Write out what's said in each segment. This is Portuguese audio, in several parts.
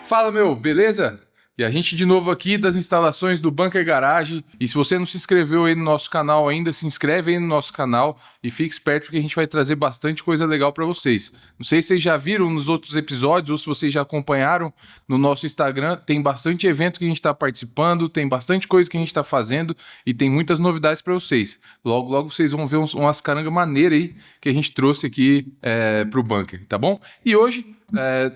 Fala, meu, beleza? E a gente de novo aqui das instalações do Bunker Garage. E se você não se inscreveu aí no nosso canal ainda, se inscreve aí no nosso canal e fique esperto porque a gente vai trazer bastante coisa legal para vocês. Não sei se vocês já viram nos outros episódios ou se vocês já acompanharam no nosso Instagram, tem bastante evento que a gente está participando, tem bastante coisa que a gente está fazendo e tem muitas novidades para vocês. Logo, logo vocês vão ver umas carangas maneiras aí que a gente trouxe aqui pro Bunker, tá bom? E hoje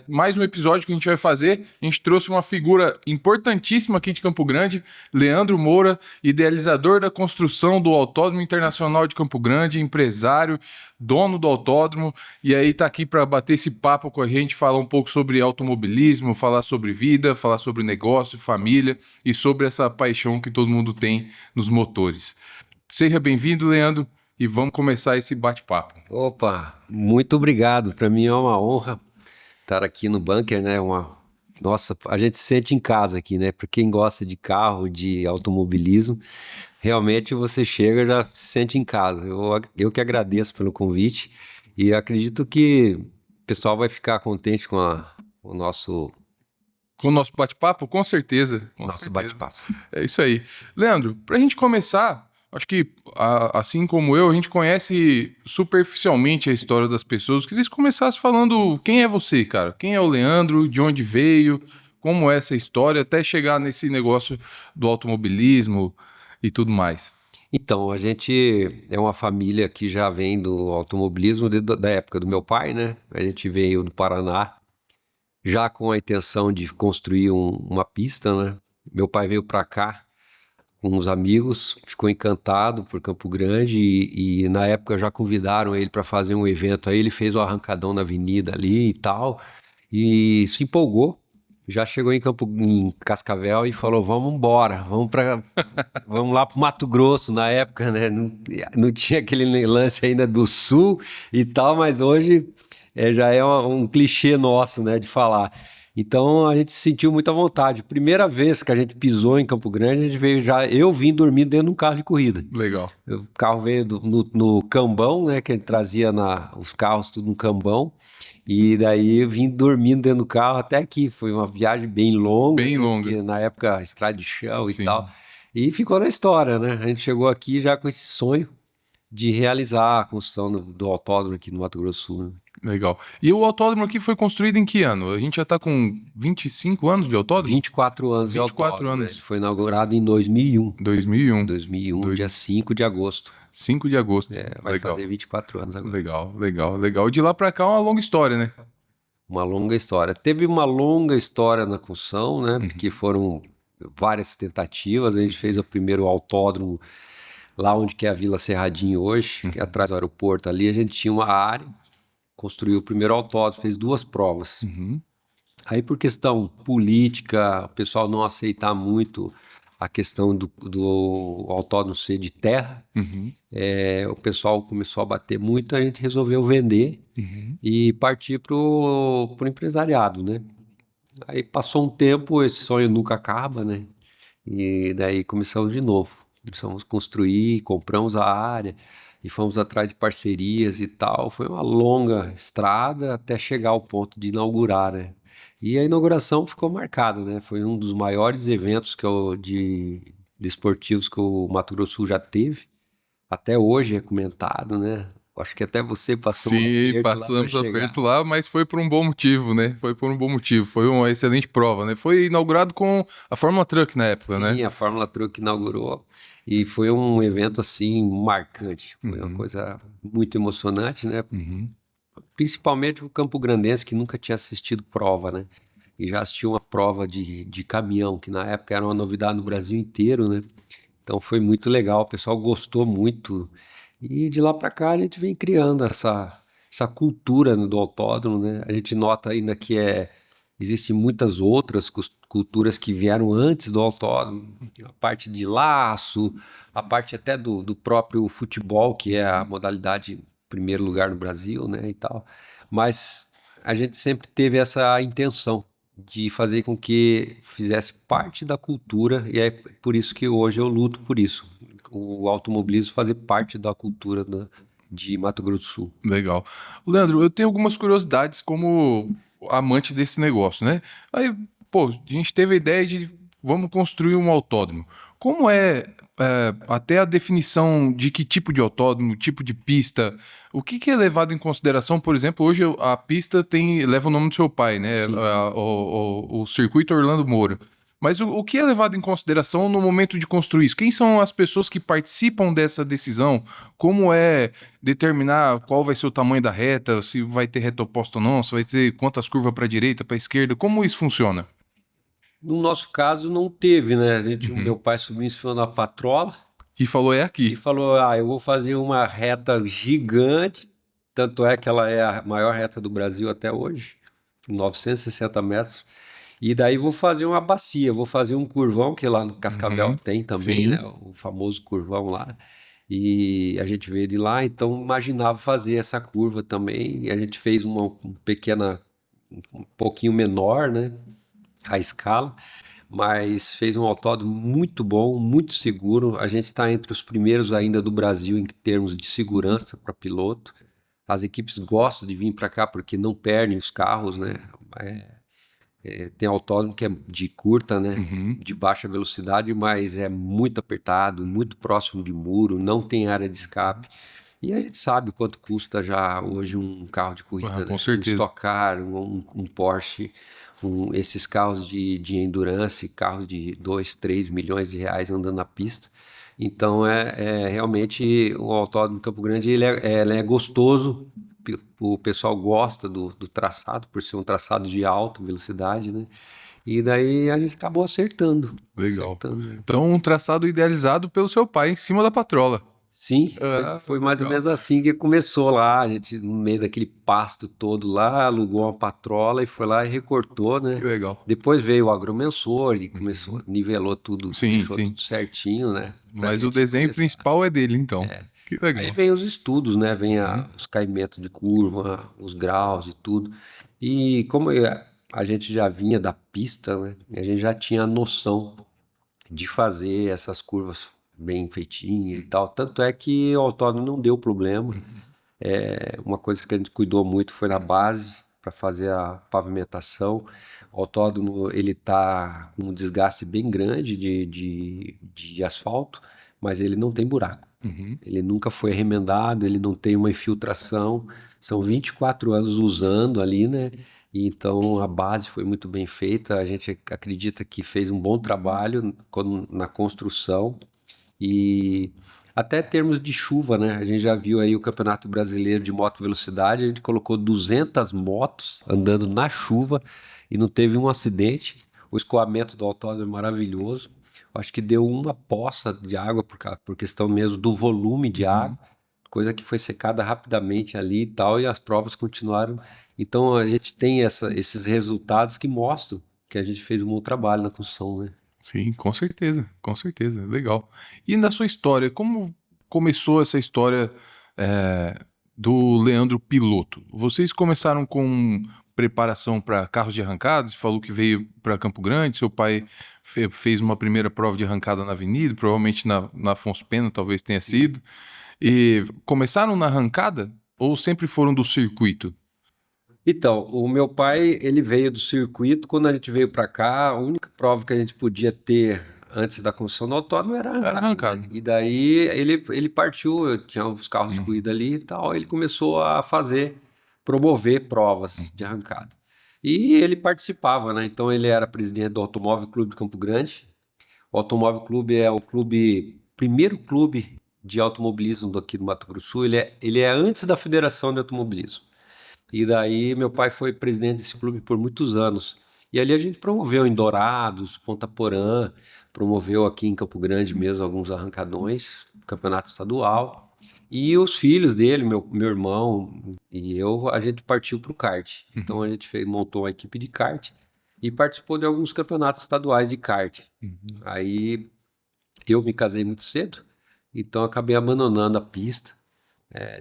mais um episódio que a gente vai fazer. A gente trouxe uma figura importantíssima aqui de Campo Grande, Leandro Moura, idealizador da construção do Autódromo Internacional de Campo Grande, empresário, dono do autódromo, e aí tá aqui para bater esse papo com a gente, falar um pouco sobre automobilismo, falar sobre vida, falar sobre negócio, família e sobre essa paixão que todo mundo tem nos motores. Seja bem-vindo, Leandro, e vamos começar esse bate-papo. Opa, muito obrigado. Para mim é uma honra estar aqui no Bunker, né? Nossa, a gente se sente em casa aqui, né? Para quem gosta de carro, de automobilismo, realmente você chega e já se sente em casa. Eu que agradeço pelo convite e acredito que o pessoal vai ficar contente com o nosso... Com o nosso bate-papo, com certeza. Bate-papo. É isso aí. Leandro, para a gente começar, acho que assim como eu, a gente conhece superficialmente a história das pessoas. Queria que você começasse falando quem é você, cara. Quem é o Leandro, de onde veio, como é essa história, até chegar nesse negócio do automobilismo e tudo mais. Então, a gente é uma família que já vem do automobilismo da época do meu pai, né? A gente veio do Paraná, já com a intenção de construir uma pista, né? Meu pai veio para cá com uns amigos, ficou encantado por Campo Grande e na época já convidaram ele para fazer um evento aí, ele fez o arrancadão na avenida ali e tal, e se empolgou, já chegou em Cascavel e falou, vamos embora, vamos lá pro Mato Grosso na época, né? Não tinha aquele lance ainda do Sul e tal, mas hoje já é um clichê nosso, né, de falar. Então a gente se sentiu muito à vontade. Primeira vez que a gente pisou em Campo Grande, a gente veio eu vim dormindo dentro de um carro de corrida. Legal. O carro veio no cambão, né, que a gente trazia os carros tudo no cambão. E daí eu vim dormindo dentro do carro até aqui. Foi uma viagem bem longa. Bem longa. Porque na época estrada de chão Sim. E tal. E ficou na história, né? A gente chegou aqui já com esse sonho de realizar a construção do autódromo aqui no Mato Grosso do Sul, né? Legal. E o autódromo aqui foi construído em que ano? A gente já está com 25 anos de autódromo? 24 anos de 24 autódromo. anos. Ele foi inaugurado em 2001. 2001. Dia 5 de agosto. 5 de agosto. Vai Legal. fazer 24 anos agora. Legal. De lá para cá é uma longa história, né? Uma longa história. Teve uma longa história na construção, né? Porque foram várias tentativas. A gente fez o primeiro autódromo lá onde que é a Vila Cerradinho hoje, que é atrás do aeroporto ali. A gente tinha uma área, construiu o primeiro autódromo, fez 2 provas. Aí por questão política, o pessoal não aceitar muito a questão do autódromo ser de terra, o pessoal começou a bater muito, a gente resolveu vender e partir pro empresariado, né? Aí passou um tempo, esse sonho nunca acaba, né? E daí começamos de novo. Começamos a construir, compramos a área e fomos atrás de parcerias e tal. Foi uma longa estrada até chegar ao ponto de inaugurar, né? E a inauguração ficou marcada, né? Foi um dos maiores eventos de esportivos que o Mato Grosso do Sul já teve. Até hoje é comentado, né? Acho que até você passou Sim, passamos aperto lá, mas foi por um bom motivo, né? Foi uma excelente prova, né? Foi inaugurado com a Fórmula Truck na época, né? Sim, a Fórmula Truck inaugurou e foi um evento, assim, marcante. Foi uma coisa muito emocionante, né? Principalmente o campograndense que nunca tinha assistido prova, né? E já assistiu uma prova de caminhão, que na época era uma novidade no Brasil inteiro, né? Então foi muito legal, o pessoal gostou muito. E de lá para cá a gente vem criando essa cultura, né, do autódromo, né? A gente nota ainda que existem muitas outras culturas que vieram antes do autódromo, a parte de laço, a parte até do próprio futebol, que é a modalidade em primeiro lugar no Brasil, né, e tal. Mas a gente sempre teve essa intenção de fazer com que fizesse parte da cultura, e é por isso que hoje eu luto por isso. O automobilismo fazer parte da cultura de Mato Grosso do Sul. Legal. Leandro, eu tenho algumas curiosidades como amante desse negócio, né? Aí, pô, a gente teve a ideia de vamos construir um autódromo. Como até a definição de que tipo de autódromo, tipo de pista, o que é levado em consideração? Por exemplo, hoje a pista leva o nome do seu pai, né? Sim. O circuito Orlando Moura. Mas o que é levado em consideração no momento de construir isso? Quem são as pessoas que participam dessa decisão? Como é determinar qual vai ser o tamanho da reta, se vai ter reta oposta ou não, se vai ter quantas curvas para a direita, para a esquerda? Como isso funciona? No nosso caso, não teve, né? O Uhum. meu pai subiu em cima da patrola E falou, é e aqui. falou: Ah, eu vou fazer uma reta gigante. Tanto é que ela é a maior reta do Brasil até hoje, 960 metros. E daí vou fazer uma bacia, vou fazer um curvão, que lá no Cascavel Uhum. tem também, né? Sim. O famoso curvão lá. E a gente veio de lá, então imaginava fazer essa curva também. E a gente fez uma pequena, um pouquinho menor, né? A escala, mas fez um autódromo muito bom, muito seguro. A gente está entre os primeiros ainda do Brasil em termos de segurança para piloto. As equipes gostam de vir para cá porque não perdem os carros, né? Tem autódromo que é de curta, né? Uhum. De baixa velocidade, mas é muito apertado, muito próximo de muro, não tem área de escape. E a gente sabe quanto custa já hoje um carro de Ah, corrida, com né? Um certeza. Stock Car, um Porsche, esses carros de endurance, carros de 2, 3 milhões de reais andando na pista. Então realmente o autódromo Campo Grande ele é gostoso, o pessoal gosta do traçado, por ser um traçado de alta velocidade, né? E daí a gente acabou acertando. Legal. Acertando. Então, um traçado idealizado pelo seu pai em cima da patrola. Sim, Ah, foi mais ou legal. menos assim que começou lá. A gente, no meio daquele pasto todo lá, alugou uma patrola e foi lá e recortou, Que né? legal. Depois veio o agromensor e começou, Uhum. nivelou tudo, Sim, deixou sim. tudo certinho, né? Pra Mas o gente desenho começar. principal é dele, então. Que Aí legal. vem os estudos, né? Vem Uhum. os caimentos de curva, os graus e tudo. E como a gente já vinha da pista, né? A gente já tinha a noção de fazer essas curvas bem feitinhas e tal. Tanto é que o autódromo não deu problema. Uma coisa que a gente cuidou muito foi na base para fazer a pavimentação. O autódromo ele tá com um desgaste bem grande de asfalto, mas ele não tem buraco. Uhum. Ele nunca foi remendado, ele não tem uma infiltração. São 24 anos usando ali, né? E então a base foi muito bem feita. A gente acredita que fez um bom trabalho na construção e até termos de chuva, né? A gente já viu aí o Campeonato Brasileiro de Moto Velocidade, a gente colocou 200 motos andando na chuva e não teve um acidente. O escoamento do autódromo é maravilhoso. Acho que deu uma poça de água por questão mesmo do volume de Uhum. água, coisa que foi secada rapidamente ali e tal, e as provas continuaram. Então a gente tem esses resultados que mostram que a gente fez um bom trabalho na construção, né? Sim, com certeza, com certeza. Legal. E na sua história, como começou essa história é, do Leandro piloto? Vocês começaram com preparação para carros de arrancada? Você falou que veio para Campo Grande, seu pai fez uma primeira prova de arrancada na Avenida, provavelmente na Afonso Pena, talvez tenha Sim. sido. E começaram na arrancada ou sempre foram do circuito? Então, o meu pai, ele veio do circuito. Quando a gente veio para cá, a única prova que a gente podia ter antes da construção do autódromo era Era arrancada, né? arrancada. E daí ele partiu, tinha os carros de Uhum. corrida ali e tal, ele começou a promover provas de Uhum. arrancada. E ele participava, né? Então ele era presidente do Automóvel Clube de Campo Grande. O Automóvel Clube é o primeiro clube de automobilismo aqui do Mato Grosso do Sul. Ele é antes da Federação de Automobilismo. E daí meu pai foi presidente desse clube por muitos anos. E ali a gente promoveu em Dourados, Ponta Porã, promoveu aqui em Campo Grande mesmo alguns arrancadões, campeonato estadual. E os filhos dele, meu irmão e eu, a gente partiu para o kart. Então Uhum. a gente montou uma equipe de kart e participou de alguns campeonatos estaduais de kart. Uhum. Aí eu me casei muito cedo, então acabei abandonando a pista.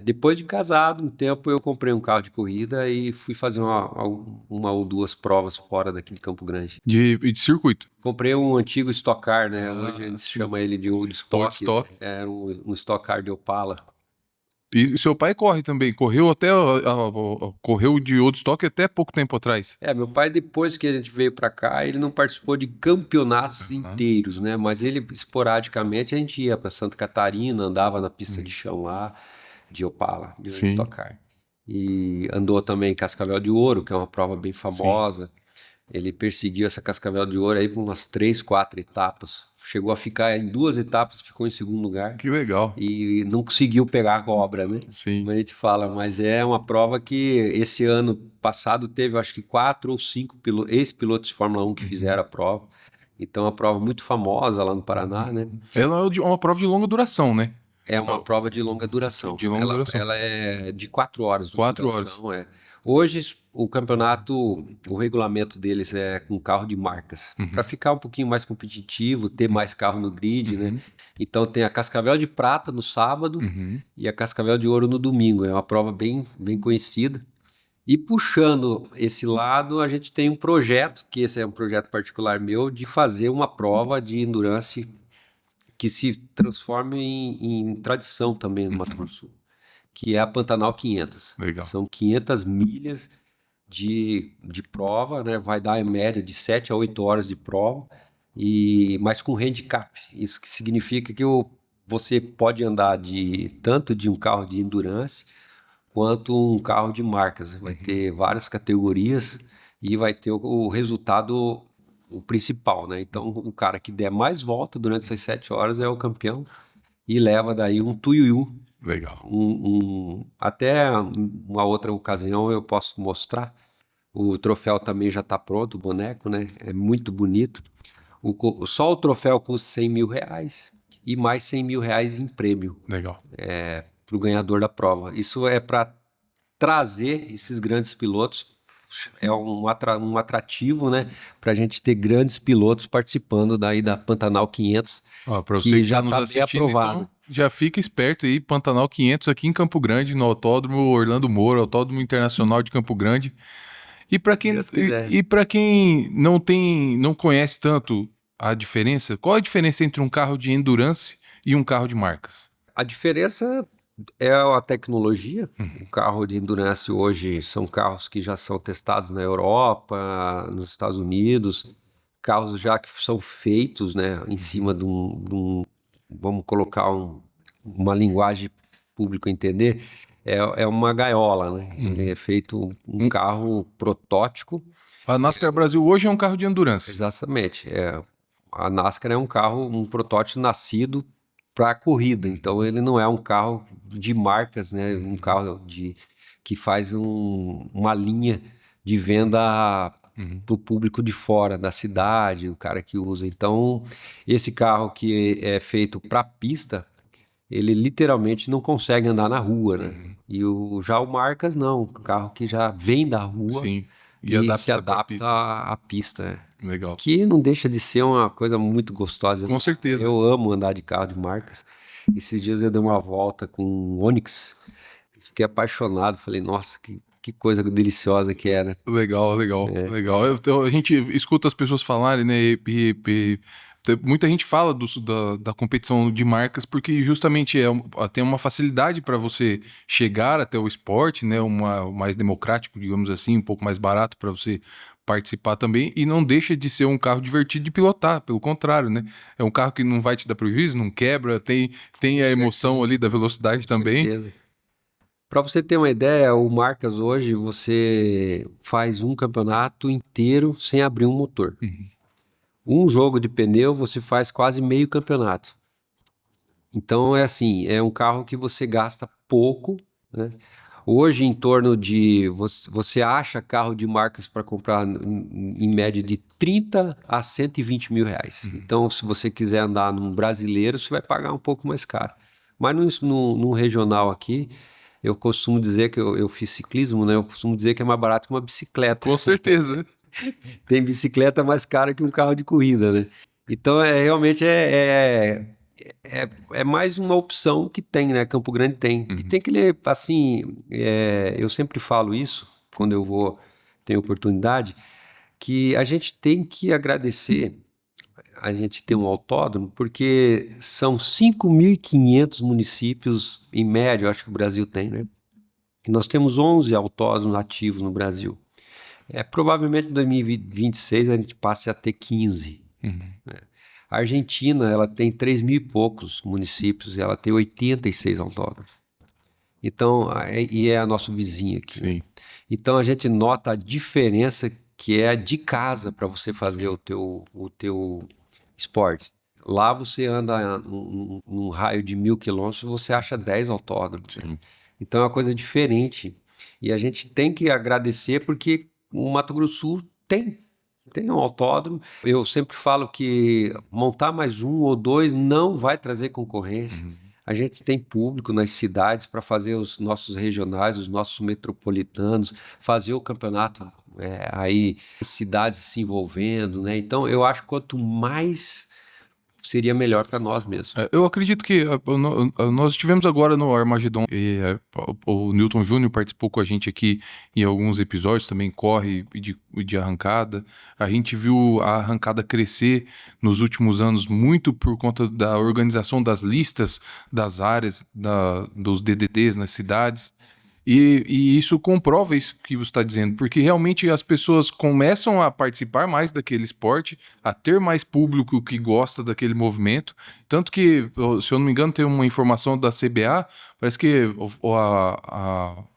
Depois de casado, um tempo eu comprei um carro de corrida e fui fazer uma ou duas provas fora daqui de Campo Grande. De circuito. Comprei um antigo Stock Car, né? Hoje a Ah, gente sim. chama ele de Old Old Stock, né? Stock. Era um Stock Car de Opala. E seu pai corre também, correu até correu de Woodstock até pouco tempo atrás. Meu pai, depois que a gente veio para cá, ele não participou de campeonatos inteiros, né? Mas ele, esporadicamente, a gente ia para Santa Catarina, andava na pista de chão lá, de Opala, de Sim. Stock Car. E andou também em Cascavel de Ouro, que é uma prova bem famosa. Ele perseguiu essa Cascavel de Ouro aí por umas 3, 4 etapas. Chegou a ficar em 2 etapas, ficou em segundo lugar. Que legal. E não conseguiu pegar a cobra, né? Sim. Como a gente fala, mas é uma prova que esse ano passado teve, acho que 4 ou 5 ex-pilotos de Fórmula 1 que fizeram a prova. Então, é uma prova muito famosa lá no Paraná, né? Ela é uma prova de longa duração, né? É uma prova de longa duração. De longa duração. Ela é de 4 horas de 4 duração. Hoje, o campeonato, o regulamento deles é com carro de marcas. Para ficar um pouquinho mais competitivo, ter mais carro no grid, né? Então, tem a Cascavel de Prata no sábado e a Cascavel de Ouro no domingo. É uma prova bem, bem conhecida. E puxando esse lado, a gente tem um projeto, que esse é um projeto particular meu, de fazer uma prova de endurance que se transforme em tradição também no Mato Grosso, que é a Pantanal 500. Legal. São 500 milhas de prova, né? Vai dar em média de 7 a 8 horas de prova, mas com handicap. Isso que significa que você pode andar tanto de um carro de endurance quanto um carro de marcas. Vai ter várias categorias e vai ter o resultado, o principal, né? Então, o cara que der mais volta durante essas 7 horas é o campeão e leva daí um tuiuiu. Legal. Até uma outra ocasião eu posso mostrar. O troféu também já está pronto, o boneco, né? É muito bonito. Só o troféu custa 100 mil reais e mais 100 mil reais em prêmio. Legal. Para o ganhador da prova. Isso é para trazer esses grandes pilotos, é um atrativo, né, para a gente ter grandes pilotos participando daí da Pantanal 500, Para você que que já está nos está bem assistindo, aprovado. então, já fica esperto aí, Pantanal 500 aqui em Campo Grande, no Autódromo Orlando Moura, Autódromo Internacional de Campo Grande. E para quem, Deus quiser. quem não conhece tanto a diferença, qual a diferença entre um carro de endurance e um carro de marcas? A diferença é a tecnologia. O carro de endurance hoje são carros que já são testados na Europa, nos Estados Unidos, carros já que são feitos, né, em cima de vamos colocar uma linguagem público entender, é uma gaiola, né? Ele é feito um carro protótipo. A NASCAR Brasil hoje é um carro de endurance. Exatamente. A NASCAR é um protótipo nascido para corrida, então ele não é um carro de marcas, né? Um carro que faz uma linha de venda para o público de fora da cidade, o cara que usa. Então, esse carro que é feito para pista, ele literalmente não consegue andar na rua, né? E já o Marcas não, um carro que já vem da rua. Sim. E Se adapta pra adapta pista. à pista. Legal. Que não deixa de ser uma coisa muito gostosa. Com certeza. Eu amo andar de carro de marcas. Esses dias eu dei uma volta com um Onix, fiquei apaixonado, falei, nossa, que coisa deliciosa que era. Legal. A gente escuta as pessoas falarem, né? Muita gente fala da competição de marcas porque justamente tem uma facilidade para você chegar até o esporte, né? Mais democrático, digamos assim, um pouco mais barato para você participar também, e não deixa de ser um carro divertido de pilotar, pelo contrário, né? É um carro que não vai te dar prejuízo, não quebra, tem a emoção ali da velocidade também. Para você ter uma ideia, o Marcas hoje você faz um campeonato inteiro sem abrir um motor. Um jogo de pneu você faz quase meio campeonato. Então é assim, é um carro que você gasta pouco, né? Hoje em torno de, você acha carro de marcas para comprar em média de 30 a 120 mil reais. Então se você quiser andar num brasileiro, você vai pagar um pouco mais caro. Mas no regional aqui, eu costumo dizer que eu fiz ciclismo, né? Eu costumo dizer que é mais barato que uma bicicleta. Com certeza. Tem bicicleta mais cara que um carro de corrida, né? Então, realmente é mais uma opção que tem, né? Campo Grande tem. E tem que ler, assim, eu sempre falo isso, quando eu tenho oportunidade, que a gente tem que agradecer a gente ter um autódromo? Porque são 5.500 municípios, em média, eu acho que o Brasil tem, né? E nós temos 11 autódromos ativos no Brasil. Provavelmente em 2026 a gente passe a ter 15. A Argentina, ela tem 3.000 e poucos municípios e ela tem 86 autódromos. Então, e é nosso vizinho aqui. Sim. Então a gente nota a diferença que é de casa para você fazer o teu esporte. Lá você anda num raio de 1.000 quilômetros, você acha 10 autódromos. Sim. Então é uma coisa diferente. E a gente tem que agradecer porque o Mato Grosso do Sul tem um autódromo. Eu sempre falo que montar mais um ou dois não vai trazer concorrência. A gente tem público nas cidades para fazer os nossos regionais, os nossos metropolitanos, fazer o campeonato aí, cidades se envolvendo, né? Então eu acho que quanto mais seria melhor para nós mesmos. Eu acredito que nós estivemos agora no Armagedon e o Newton Júnior participou com a gente aqui em alguns episódios, também corre de arrancada. A gente viu a arrancada crescer nos últimos anos muito por conta da organização das listas das áreas, dos DDDs nas cidades. E isso comprova isso que você está dizendo, porque realmente as pessoas começam a participar mais daquele esporte, a ter mais público que gosta daquele movimento. Tanto que, se eu não me engano, tem uma informação da CBA, parece que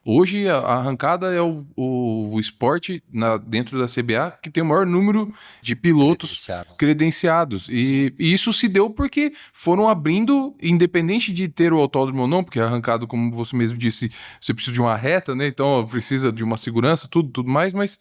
hoje a arrancada é o esporte dentro da CBA que tem o maior número de pilotos credenciados. E isso se deu porque foram abrindo, independente de ter o autódromo ou não, porque a arrancada, como você mesmo disse, você precisa de uma reta, né? Então precisa de uma segurança, tudo mais, mas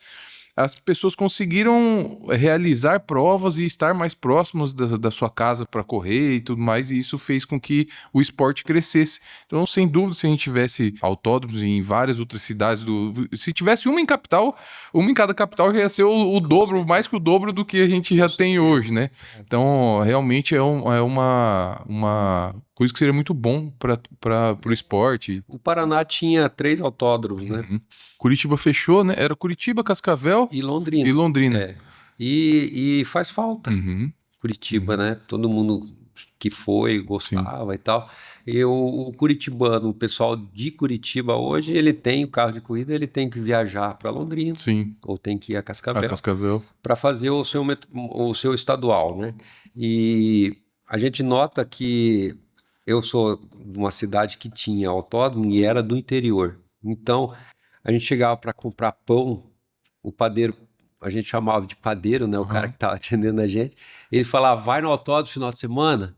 as pessoas conseguiram realizar provas e estar mais próximos da sua casa para correr e tudo mais, e isso fez com que o esporte crescesse. Então, sem dúvida, se a gente tivesse autódromos em várias outras cidades, se tivesse uma em cada capital já ia ser o dobro, mais que o dobro do que a gente já tem hoje, né? Então, realmente é uma coisa que seria muito bom para o esporte. O Paraná tinha 3 autódromos, né? Curitiba fechou, né? Era Curitiba, Cascavel e Londrina. E Londrina. E faz falta. Curitiba, né? Todo mundo que foi gostava e tal. E o curitibano, o pessoal de Curitiba hoje, ele tem o carro de corrida, ele tem que viajar para Londrina. Sim. Ou tem que ir a Cascavel. Para fazer o seu estadual, né? E a gente nota que eu sou de uma cidade que tinha autódromo e era do interior. Então, a gente chegava para comprar pão, o padeiro, a gente chamava de padeiro, né? O cara que estava atendendo a gente. Ele falava, vai no autódromo no final de semana,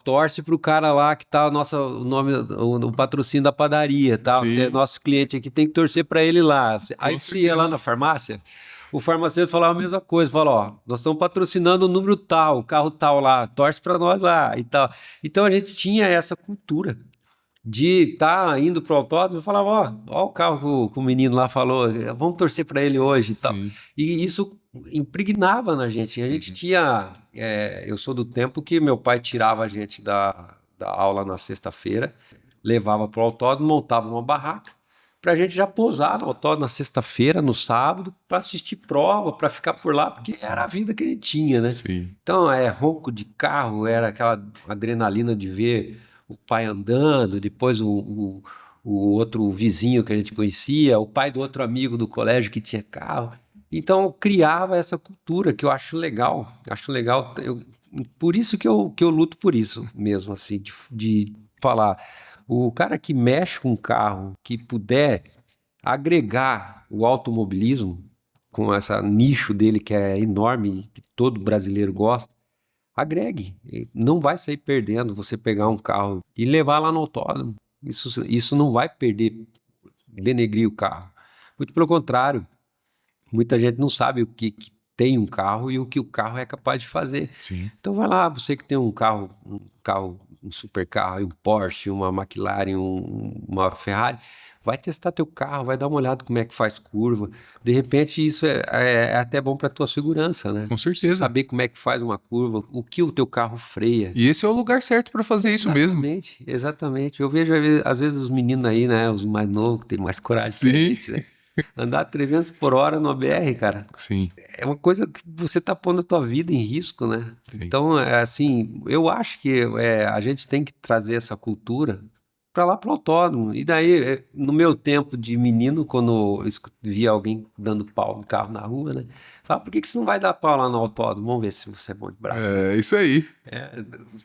torce pro cara lá que tá o patrocínio da padaria, tá? Você é nosso cliente aqui, tem que torcer para ele lá. Aí você ia lá na farmácia, o farmacêutico falava a mesma coisa, falava, nós estamos patrocinando o número tal, o carro tal lá, torce para nós lá e tal. Então a gente tinha essa cultura de estar indo pro autódromo e falava, ó o carro que o menino lá falou, vamos torcer para ele hoje e tal. E isso impregnava na gente. A gente tinha... eu sou do tempo que meu pai tirava a gente da aula na sexta-feira, levava pro autódromo, montava uma barraca, para a gente já pousar no autódromo na sexta-feira, no sábado, para assistir prova, para ficar por lá, porque era a vida que ele tinha, né? Sim. Então, ronco de carro, era aquela adrenalina de ver o pai andando, depois o outro vizinho que a gente conhecia, o pai do outro amigo do colégio que tinha carro. Então, criava essa cultura que eu acho legal. Por isso que eu luto por isso mesmo, assim, de falar. O cara que mexe com carro, que puder agregar o automobilismo, com esse nicho dele que é enorme, que todo brasileiro gosta, agregue. Não vai sair perdendo você pegar um carro e levar lá no autódromo. Isso não vai denegrir o carro. Muito pelo contrário. Muita gente não sabe o que tem um carro e o que o carro é capaz de fazer. Sim. Então vai lá, você que tem um carro, um super carro, um Porsche, uma McLaren, uma Ferrari, vai testar teu carro, vai dar uma olhada como é que faz curva. De repente isso é até bom para tua segurança, né? Com certeza. Saber como é que faz uma curva, o que o teu carro freia. E esse é o lugar certo para fazer isso mesmo. Exatamente. Eu vejo às vezes os meninos aí, né, os mais novos, que tem mais coragem. Sim. Né? Andar 300 por hora no BR, cara, Sim, é uma coisa que você tá pondo a tua vida em risco, né? sim. Então, é assim, eu acho que a gente tem que trazer essa cultura para lá pro autódromo. E daí, no meu tempo de menino, quando eu via alguém dando pau no carro na rua, né? Falava, por que que você não vai dar pau lá no autódromo? Vamos ver se você é bom de braço, né? É isso aí.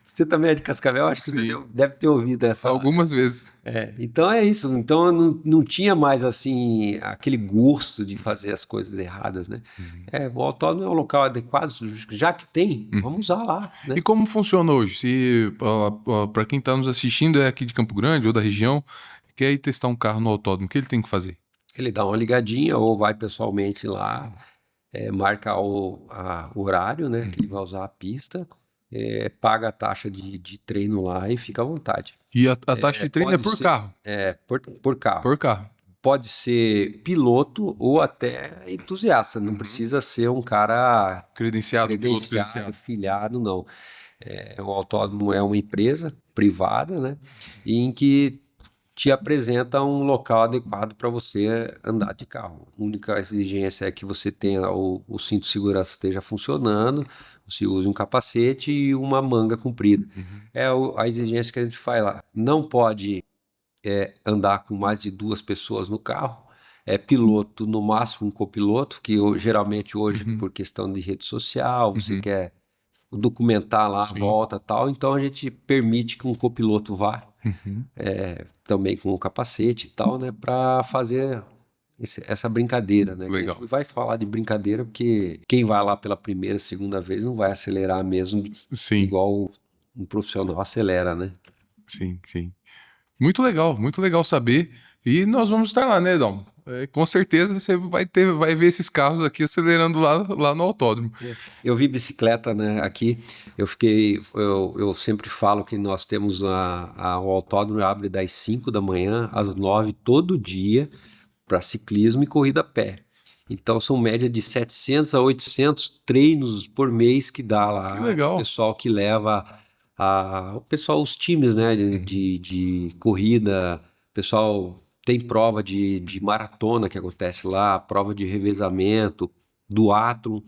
Você também é de Cascavel? Acho que você Sim, deve ter ouvido essa. algumas vezes. Então é isso. Então eu não tinha mais assim aquele gosto de fazer as coisas erradas, né? O autódromo é um local adequado, já que tem, vamos usar lá, E né? como funciona hoje? Se para quem está nos assistindo é aqui de Campo Grande ou da região, quer ir testar um carro no autódromo, o que ele tem que fazer? Ele dá uma ligadinha ou vai pessoalmente lá, marca o horário, né? Que ele vai usar a pista, paga a taxa de treino lá e fica à vontade. E a taxa de treino é Pode por ser carro? por carro. Por carro. Pode ser piloto ou até entusiasta, não precisa ser um cara Credenciado, piloto credenciado, credenciado. filiado, não. O autódromo é uma empresa privada, né? E em que te apresenta um local adequado para você andar de carro. A única exigência é que você tenha o cinto de segurança esteja funcionando, você use um capacete e uma manga comprida. A exigência que a gente faz lá. Não pode andar com mais de duas pessoas no carro. É piloto, no máximo um copiloto, que geralmente hoje, Uhum, por questão de rede social, você uhum. quer documentar lá a Sim. volta e tal, então a gente permite que um copiloto vá, Uhum. também com o capacete e tal, né, para fazer essa brincadeira, né? Que a Legal. gente vai falar de brincadeira porque quem vai lá pela primeira, segunda vez não vai acelerar mesmo Sim, igual um profissional acelera, né? sim, sim. Muito legal saber. E nós vamos estar lá, né, Dom? Com certeza você vai ver esses carros aqui acelerando lá no autódromo. Eu vi bicicleta, né, aqui. Eu sempre falo que nós temos o autódromo abre das 5 da manhã às 9 todo dia para ciclismo e corrida a pé. Então são média de 700 a 800 treinos por mês que dá Que lá, o legal. pessoal que leva o pessoal, os times, né, Uhum. de corrida, o pessoal tem prova de maratona que acontece lá, prova de revezamento, duatlon,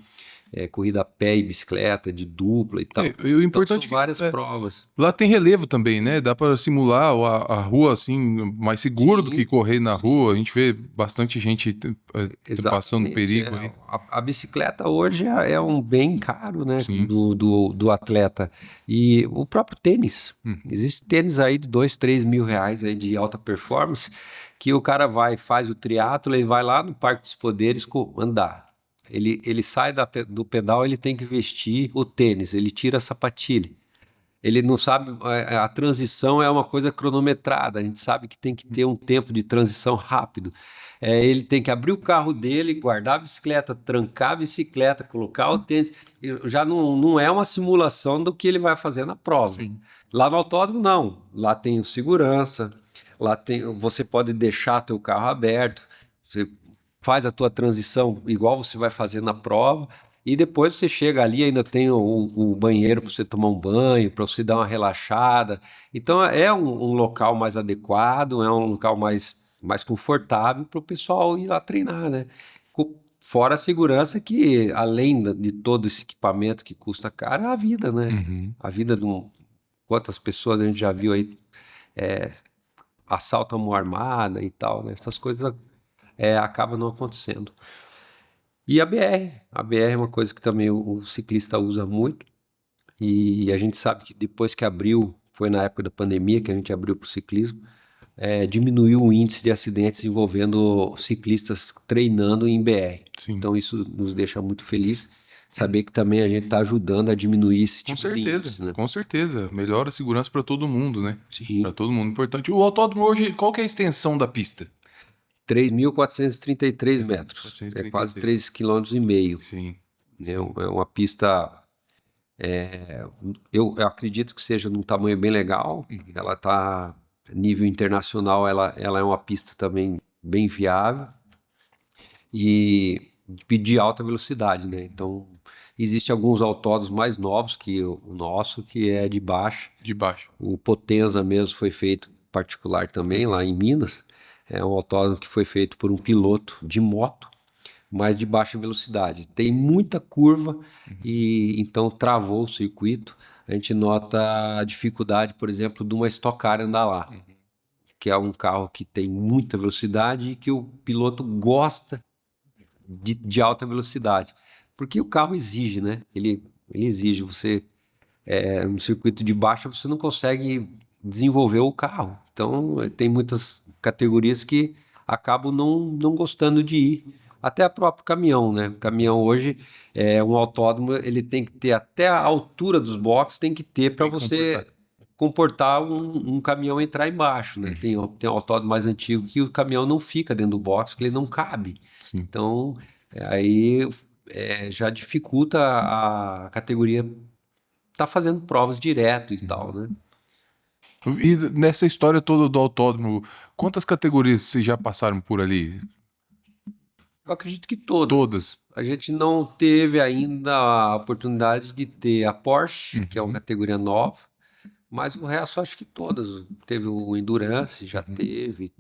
corrida a pé e bicicleta, de dupla e tal. E o Então são importante é que várias provas. lá tem relevo também, né? Dá para simular a rua assim mais seguro do que Sim, correr na sim. rua. A gente vê bastante gente passando Exatamente. perigo aí. A bicicleta hoje é um bem caro, né, Sim. do atleta. E o próprio tênis. Uhum. Existe tênis aí de 2, 3 mil reais aí de alta performance, que o cara vai, faz o triatlo, ele vai lá no Parque dos Poderes andar. Ele sai do pedal, ele tem que vestir o tênis, ele tira a sapatilha. Ele não sabe, a transição é uma coisa cronometrada, a gente sabe que tem que ter um tempo de transição rápido. Ele tem que abrir o carro dele, guardar a bicicleta, trancar a bicicleta, colocar o tênis. Já não é uma simulação do que ele vai fazer na prova. Sim. Lá no autódromo, não. Lá tem o segurança, lá tem, você pode deixar teu carro aberto, você faz a tua transição igual você vai fazer na prova. E depois você chega ali, ainda tem o banheiro para você tomar um banho, para você dar uma relaxada. Então é um local mais adequado, é um local mais confortável para o pessoal ir lá treinar, né? Fora a segurança que, além de todo esse equipamento que custa caro, é a vida, né? Uhum. A vida de quantas pessoas a gente já viu aí assalto a mão armada e tal, né? Essas coisas acabam não acontecendo. E a BR é uma coisa que também o ciclista usa muito, e a gente sabe que depois que abriu, foi na época da pandemia que a gente abriu para o ciclismo, diminuiu o índice de acidentes envolvendo ciclistas treinando em BR. Sim. Então isso nos deixa muito feliz, saber que também a gente está ajudando a diminuir esse Com tipo de certeza, índice, né? com certeza. Melhora a segurança para todo mundo, né? Para Sim. todo mundo. Importante. O autódromo hoje, qual que é a extensão da pista? 3.433 metros, é quase 433. 3,5 km. Sim, É sim. uma pista. Eu acredito que seja num tamanho bem legal. Uhum. Ela está nível internacional, ela é uma pista também bem viável e de alta velocidade, né? Então, existem alguns autódromos mais novos que o nosso, que é de baixa. De baixo. O Potenza mesmo foi feito particular também, lá em Minas. É um autódromo que foi feito por um piloto de moto, mas de baixa velocidade. Tem muita curva e então travou o circuito. A gente nota a dificuldade, por exemplo, de uma Stock Car andar lá, que é um carro que tem muita velocidade e que o piloto gosta de alta velocidade. Porque o carro exige, né? Ele exige. Você, no circuito de baixa, você não consegue desenvolver o carro. Então, tem muitas categorias que acabam não gostando de ir. Até o próprio caminhão, né? O caminhão hoje é um autódromo, ele tem que ter até a altura dos boxes, tem que ter para Tem que você comportar. comportar um caminhão entrar embaixo, né? Tem um autódromo mais antigo que o caminhão não fica dentro do box, porque ele não cabe. Sim. Então, aí já dificulta a categoria tá fazendo provas direto e tal, né? E nessa história toda do autódromo, quantas categorias vocês já passaram por ali? Eu acredito que todas. Todas. A gente não teve ainda a oportunidade de ter a Porsche, que é uma Uhum. categoria nova, mas o resto acho que todas. Teve o Endurance, já teve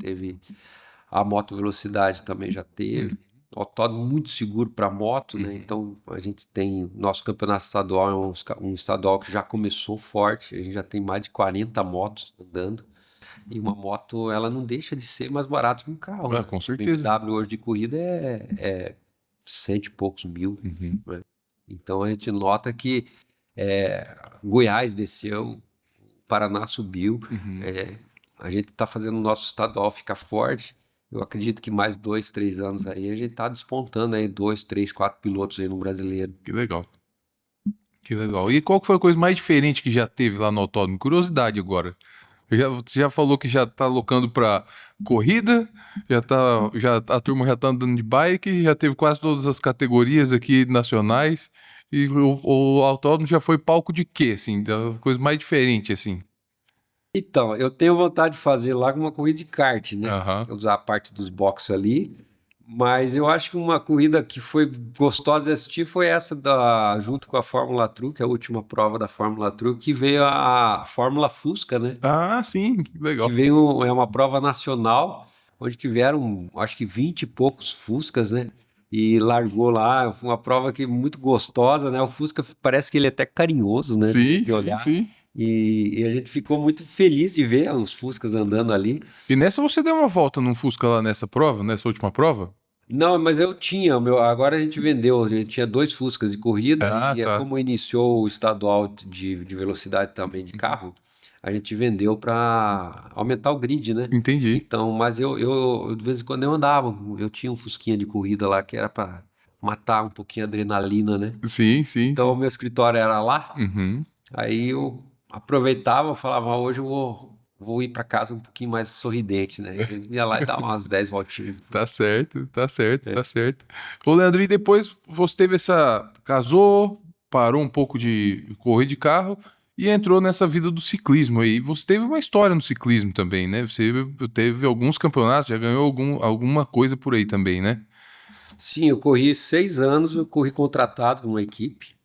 a moto velocidade também já teve. Autódromo muito seguro para moto, né? Então a gente tem nosso campeonato estadual é um estadual que já começou forte. A gente já tem mais de 40 motos andando. E uma moto, ela não deixa de ser mais barata que um carro, Ah, né? com certeza. BMW hoje de corrida é cento e poucos mil, Uhum. né? Então a gente nota que Goiás desceu, Paraná subiu, Uhum. a gente está fazendo o nosso estadual ficar forte. Eu acredito que mais 2, 3 anos aí a gente está despontando aí 2, 3, 4 pilotos aí no brasileiro. Que legal. Que legal. E qual que foi a coisa mais diferente que já teve lá no autódromo? Curiosidade agora. Você já falou que já tá alocando para corrida, a turma já tá andando de bike, já teve quase todas as categorias aqui nacionais. E o autódromo já foi palco de quê, assim? Da coisa mais diferente, assim. Então, eu tenho vontade de fazer lá uma corrida de kart, né? Aham. Usar a parte dos boxes ali. Mas eu acho que uma corrida que foi gostosa de assistir foi essa junto com a Fórmula Truck, a última prova da Fórmula Truck, que veio a Fórmula Fusca, né? Ah, sim, que Que legal. veio, é uma prova nacional, onde que vieram, acho que 20 e poucos Fuscas, né? E largou lá, foi uma prova que muito gostosa, né? O Fusca parece que ele é até carinhoso, né? Sim, De sim, olhar. sim. E a gente ficou muito feliz de ver os Fuscas andando ali. E nessa você deu uma volta num Fusca lá nessa prova, nessa última prova? Não, mas eu tinha, agora a gente vendeu, a gente tinha dois Fuscas de corrida Ah, e tá. como iniciou o estadual de velocidade também de carro, a gente vendeu para aumentar o grid, né? Entendi. Então, mas de vez em quando eu andava, eu tinha um Fusquinha de corrida lá que era para matar um pouquinho a adrenalina, né? Sim, sim, Então, o sim. meu escritório era lá, Uhum. aí eu aproveitava, eu falava, "Ah, hoje eu vou ir para casa um pouquinho mais sorridente, né? Eu ia lá e dava umas 10 voltinhas. Tá certo, tá certo, tá certo. Ô, Leandro, e depois você teve essa. Casou, parou um pouco de correr de carro e entrou nessa vida do ciclismo aí. Você teve uma história no ciclismo também, né? Você teve alguns campeonatos, já ganhou alguma coisa por aí também, né? Sim, eu corri 6 anos, eu corri contratado numa equipe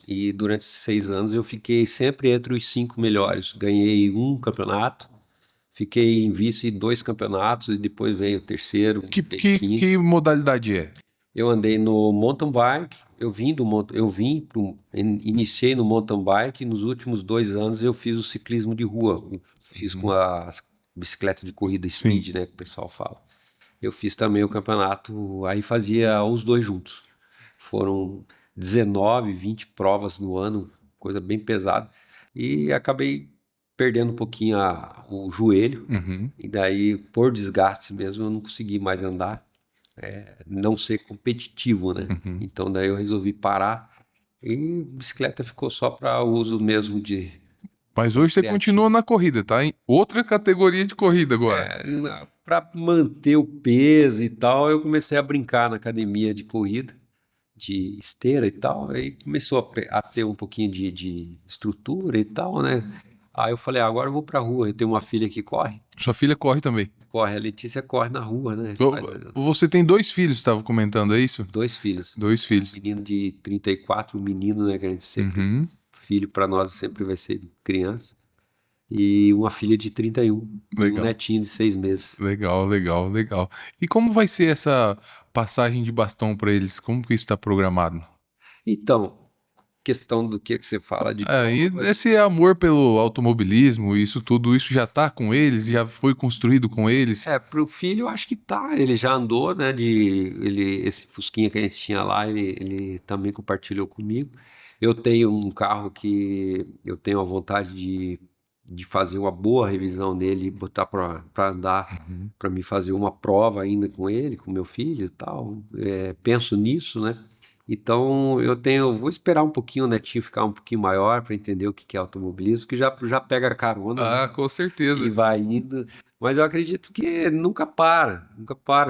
e durante esses 6 anos eu fiquei sempre entre os 5 melhores. Ganhei um campeonato, fiquei em vice em 2 campeonatos e depois veio o terceiro, Que, fiquei que, quinto. que modalidade é? Eu andei no mountain bike, iniciei no mountain bike e nos últimos 2 anos eu fiz o ciclismo de rua, fiz com as bicicletas de corrida Sim. speed, né, que o pessoal fala. Eu fiz também o campeonato, aí fazia os dois juntos. Foram 19, 20 provas no ano, coisa bem pesada. E acabei perdendo um pouquinho o joelho, Uhum. e daí, por desgaste mesmo, eu não consegui mais andar, não ser competitivo, né? Uhum. Então daí eu resolvi parar e bicicleta ficou só para uso mesmo de Mas hoje você continua recreativo. na corrida, tá? Em outra categoria de corrida agora. Para manter o peso e tal, eu comecei a brincar na academia de corrida, de esteira e tal, aí começou a ter um pouquinho de estrutura e tal, né? Aí eu falei, agora eu vou pra rua, eu tenho uma filha que Sua filha corre também. corre, a Letícia corre na rua, né? Você tem dois filhos, estava comentando, é isso? 2 filhos, Dois um filhos. menino de 34, um menino, né, que a gente sempre, Uhum. filho pra nós sempre vai ser criança. e uma filha de 31 e um Legal. netinho de 6 meses. Legal, legal, legal. E como vai ser essa passagem de bastão para eles? Como que isso está programado? Então, questão do que você fala de E prova. esse amor pelo automobilismo, isso tudo, isso já tá com eles, já foi construído com eles? Pro filho eu acho que tá, ele já andou, né, esse Fusquinha que a gente tinha lá, ele também compartilhou comigo. Eu tenho um carro que eu tenho a vontade de fazer uma boa revisão dele, e botar para andar, Uhum. para me fazer uma prova ainda com ele, com meu filho e tal. Penso nisso, né? Então vou esperar um pouquinho o netinho ficar um pouquinho maior para entender o que que é automobilismo, que já pega carona, né? Ah, com E certeza. vai indo. Mas eu acredito que nunca para,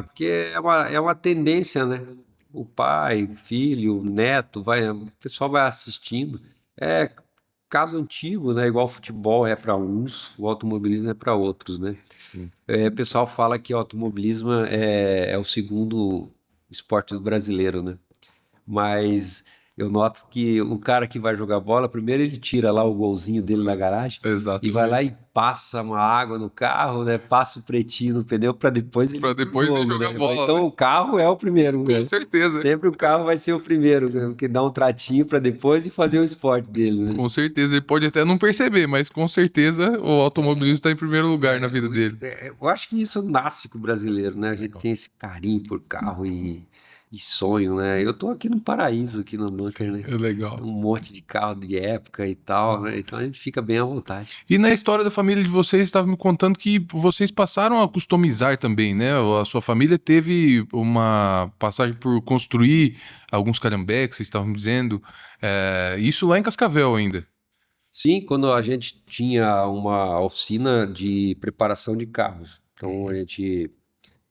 porque é uma tendência, né? O pai, filho, neto, o pessoal vai assistindo. É caso antigo, né? Igual o futebol é para uns, o automobilismo é para outros, né? Sim. O pessoal fala que o automobilismo é o segundo esporte do brasileiro, né? Mas eu noto que o cara que vai jogar bola, primeiro ele tira lá o golzinho dele na garagem e vai lá Exatamente. e passa uma água no carro, né? Passa o pretinho no pneu para depois ele ir Para pro depois ir jogo, jogar né? bola, Então né? o carro é o primeiro, Com né? certeza. Sempre o carro vai ser o primeiro, né? Que dá um tratinho para depois e fazer o esporte dele, né? Com certeza. Ele pode até não perceber, mas com certeza o automobilismo está em primeiro lugar na vida dele. Eu acho que isso nasce com o brasileiro, né? A gente Legal. tem esse carinho por carro e sonho, né? Eu tô aqui no paraíso, aqui no bunker, Sim, né? é legal. Um monte de carro de época e tal, né? Então a gente fica bem à vontade. E na história da família de vocês, estava me contando que vocês passaram a customizar também, né? A sua família teve uma passagem por construir alguns calhambeques, vocês estavam me dizendo. Isso lá em Cascavel ainda. Sim, quando a gente tinha uma oficina de preparação de carros. Então a Uhum. gente,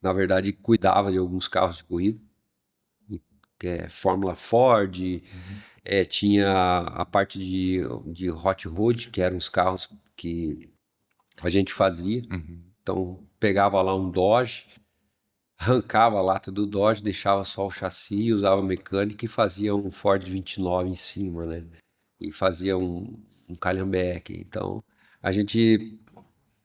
na verdade, cuidava de alguns carros de corrida, que é Fórmula Ford, Uhum. tinha a parte de hot rod, que eram os carros que a gente fazia. Uhum. Então pegava lá um Dodge, arrancava a lata do Dodge, deixava só o chassi, usava mecânica e fazia um Ford 29 em cima, né? E fazia um calhambeque. Então a gente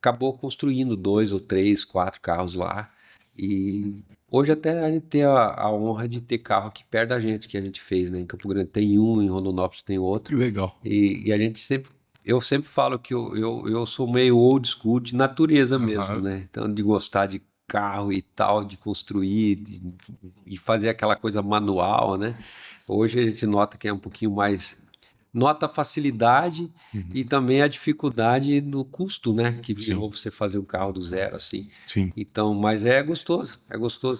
acabou construindo dois ou três, quatro carros lá. E hoje até a gente tem a honra de ter carro aqui perto da gente, que a gente fez, né? Em Campo Grande tem um, em Rondonópolis tem Que outro. legal. E a gente sempre. Eu sempre falo que eu sou meio old school de natureza mesmo, Aham. né? Então, de gostar de carro e tal, de construir e fazer aquela coisa manual, né? Hoje a gente nota que é um pouquinho mais. Nota a facilidade e Uhum. também a dificuldade no custo, né? Que Sim, virou você fazer um carro do zero, assim. sim. Então, mas é gostoso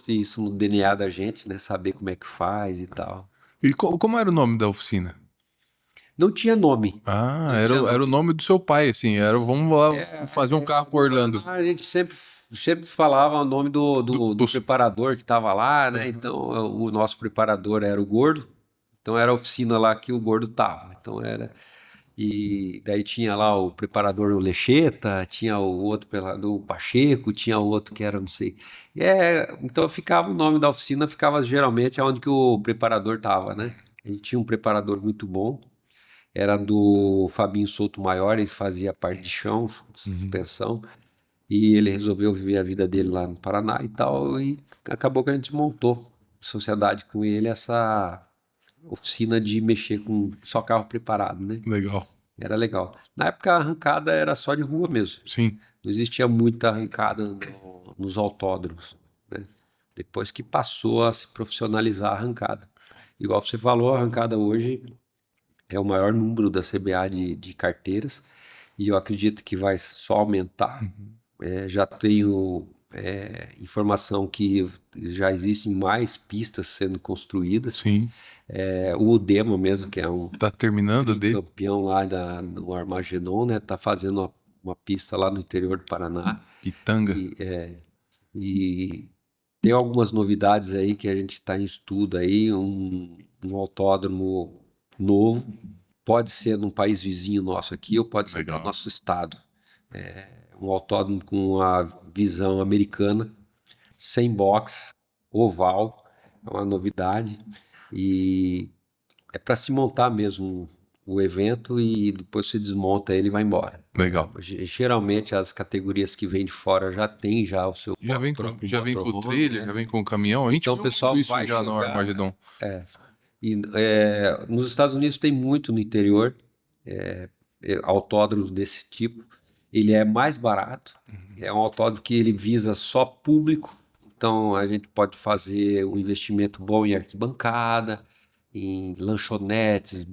ter isso no DNA da gente, né? Saber como é que faz e tal. E como era o nome da oficina? Não tinha nome, Ah, não era, tinha era o nome. nome do seu pai, assim. Era, vamos lá fazer um carro por Orlando. A gente sempre falava o nome Do, do dos- preparador que estava lá, né? Aham. Então, o nosso preparador era o Gordo. Então, era a oficina lá que o Gordo tava. Então, era. E daí tinha lá o preparador o Lecheta, tinha o outro preparador o Pacheco, tinha o outro que era não sei. Então, ficava o nome da oficina, ficava geralmente onde que o preparador tava, né? Ele tinha um preparador muito bom. Era do Fabinho Souto Maior, ele fazia parte de chão, Uhum. suspensão, e ele resolveu viver a vida dele lá no Paraná e tal, e acabou que a gente montou, em sociedade com ele, essa oficina de mexer com só carro preparado, né? Legal. Era legal. Na época a arrancada era só de rua mesmo, Sim. não existia muita arrancada nos autódromos, né? Depois que passou a se profissionalizar a arrancada. Igual você falou, a arrancada hoje é o maior número da CBA de carteiras e eu acredito que vai só aumentar. Uhum. Já tenho informação que já existem mais pistas sendo construídas. Sim. O Dema mesmo, que é um Tá terminando dele? tricampeão lá do Armagedon, né, tá fazendo uma pista lá no interior do Paraná Pitanga. e tem algumas novidades aí que a gente está em estudo aí, um autódromo novo, pode ser num país vizinho nosso aqui ou pode ser até o Legal. nosso estado. Um autódromo com a visão americana, sem box, oval, é uma novidade e é para se montar mesmo o evento e depois você desmonta ele e vai embora. Legal. Geralmente as categorias que vêm de fora já tem já o seu próprio Já vem com o motorhome, trailer, né? já vem com o caminhão. A gente Então o viu pessoal muito isso vai já no chegar. Armagedon. E nos Estados Unidos tem muito no interior, autódromos desse tipo. Ele é mais barato, é um autódromo que ele visa só público, então a gente pode fazer um investimento bom em arquibancada, em lanchonetes,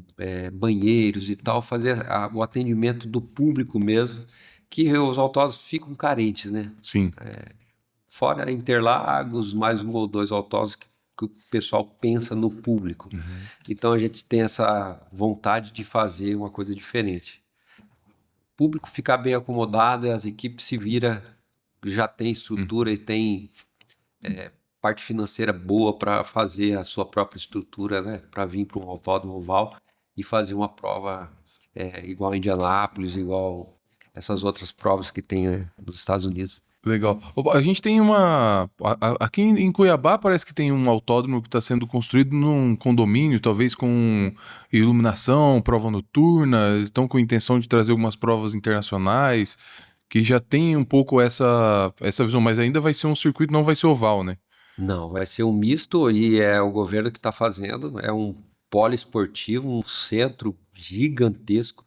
banheiros e tal, fazer o atendimento do público mesmo, que os autódromos ficam carentes, né? Sim. Fora Interlagos, mais um ou dois autódromos que o pessoal pensa no público. Então a gente tem essa vontade de fazer uma coisa diferente. O público ficar bem acomodado, as equipes se vira, já tem estrutura e tem parte financeira boa para fazer a sua própria estrutura, né? Para vir para um autódromo oval e fazer uma prova igual a Indianápolis, igual essas outras provas que tem, né, nos Estados Unidos. Legal. A gente tem uma. Aqui em Cuiabá parece que tem um autódromo que está sendo construído num condomínio, talvez com iluminação, prova noturna. Eles estão com a intenção de trazer algumas provas internacionais, que já tem um pouco essa visão, mas ainda vai ser um circuito, não vai ser oval, né? Não, vai ser um misto e é o governo que está fazendo. É um poliesportivo, um centro gigantesco.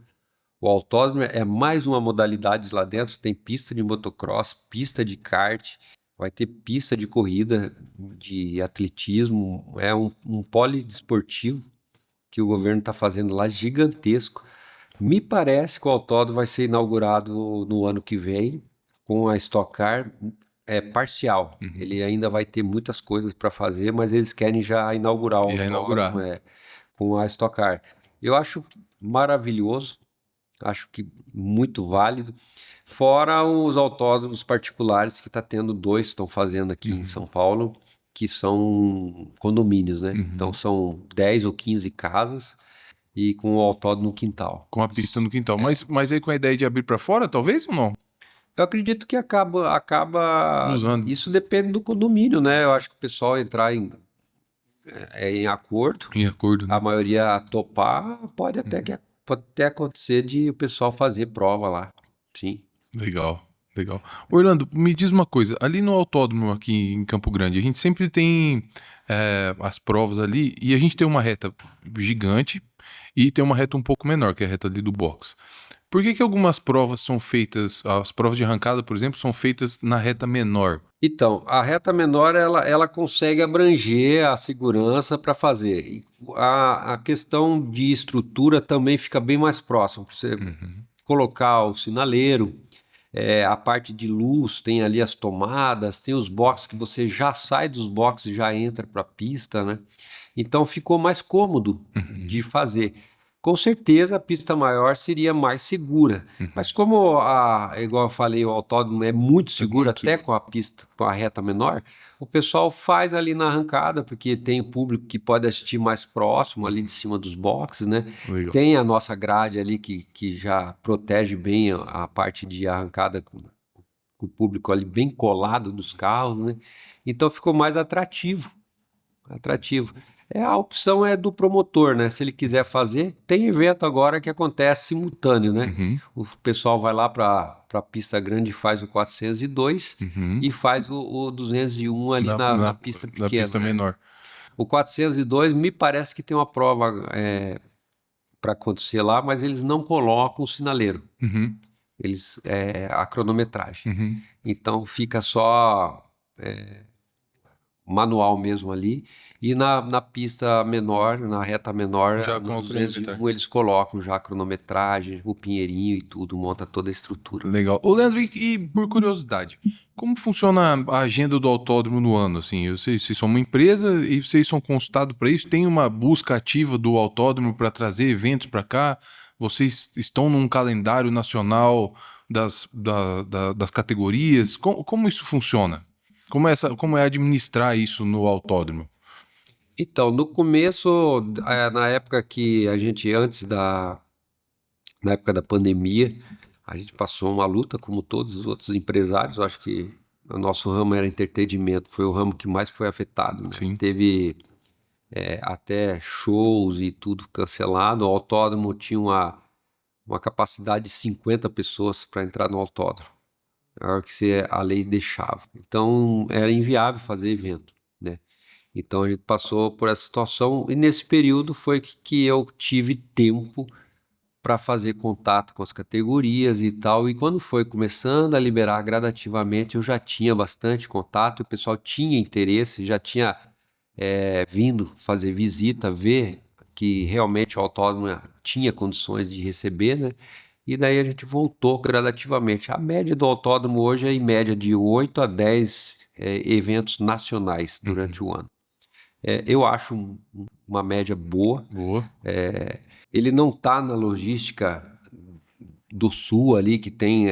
O autódromo é mais uma modalidade lá dentro. Tem pista de motocross, pista de kart, vai ter pista de corrida, de atletismo. É um poliesportivo que o governo está fazendo lá, gigantesco. Me parece que o autódromo vai ser inaugurado no ano que vem, com a Stock Car parcial. Ele ainda vai ter muitas coisas para fazer, mas eles querem já inaugurar o Já inaugurar. autódromo com a Stock Car. Eu acho maravilhoso, acho que muito válido. Fora os autódromos particulares que está tendo dois, estão fazendo aqui em São Paulo, que são condomínios, né? Então são 10 ou 15 casas e com o autódromo no quintal. Com a pista no quintal. Mas aí com a ideia de abrir para fora, talvez ou não? Eu acredito que acaba. Usando. Isso depende do condomínio, né? Eu acho que o pessoal entrar em acordo, Em acordo, né? a maioria topar, pode até acontecer de o pessoal fazer prova lá. Sim. Legal, legal. Orlando, me diz uma coisa. Ali no autódromo aqui em Campo Grande, a gente sempre tem as provas ali e a gente tem uma reta gigante e tem uma reta um pouco menor, que é a reta ali do box. Por que algumas provas são feitas, as provas de arrancada, por exemplo, são feitas na reta menor? Então, a reta menor, ela consegue abranger a segurança para fazer. E a questão de estrutura também fica bem mais próxima. Pra você colocar o sinaleiro, a parte de luz, tem ali as tomadas, tem os boxes que você já sai dos boxes e já entra para a pista, né? Então ficou mais cômodo de fazer. Com certeza a pista maior seria mais segura, mas como igual eu falei, o autódromo é muito seguro, muito até com a pista, com a reta menor, o pessoal faz ali na arrancada, porque tem o público que pode assistir mais próximo, ali de cima dos boxes, né? Legal. Tem a nossa grade ali que já protege bem a parte de arrancada com o público ali bem colado nos carros, né? Então ficou mais atrativo. A opção é do promotor, né? Se ele quiser fazer, tem evento agora que acontece simultâneo, né? O pessoal vai lá para a pista grande e faz o 402 e faz o 201 ali na pista pequena. Na pista menor. O 402 me parece que tem uma prova para acontecer lá, mas eles não colocam o sinaleiro. Eles a cronometragem. Então fica só manual mesmo ali, e na pista menor, na reta menor, Já com no a 201 eles colocam já a cronometragem, o pinheirinho e tudo, monta toda a estrutura. Legal. Ô, Leandro, e por curiosidade, como funciona a agenda do autódromo no ano? Assim, vocês são uma empresa e vocês são consultados para isso? Tem uma busca ativa do autódromo para trazer eventos para cá? Vocês estão num calendário nacional das categorias? Como isso funciona? Como é administrar isso no autódromo? Então, no começo, na época que na época da pandemia, a gente passou uma luta, como todos os outros empresários. Eu acho que o nosso ramo era entretenimento, foi o ramo que mais foi afetado, né? Sim. Teve até shows e tudo cancelado. O autódromo tinha uma capacidade de 50 pessoas para entrar no autódromo, a hora que a lei deixava. Então era inviável fazer evento, né? Então a gente passou por essa situação e nesse período foi que eu tive tempo para fazer contato com as categorias e tal. E quando foi começando a liberar gradativamente, eu já tinha bastante contato, o pessoal tinha interesse, já tinha vindo fazer visita, ver que realmente o autódromo tinha condições de receber, né? E daí a gente voltou gradativamente. A média do autódromo hoje é em média de 8 a 10 eventos nacionais durante o ano. Eu acho uma média boa. Boa. Ele não está na logística do Sul ali, que tem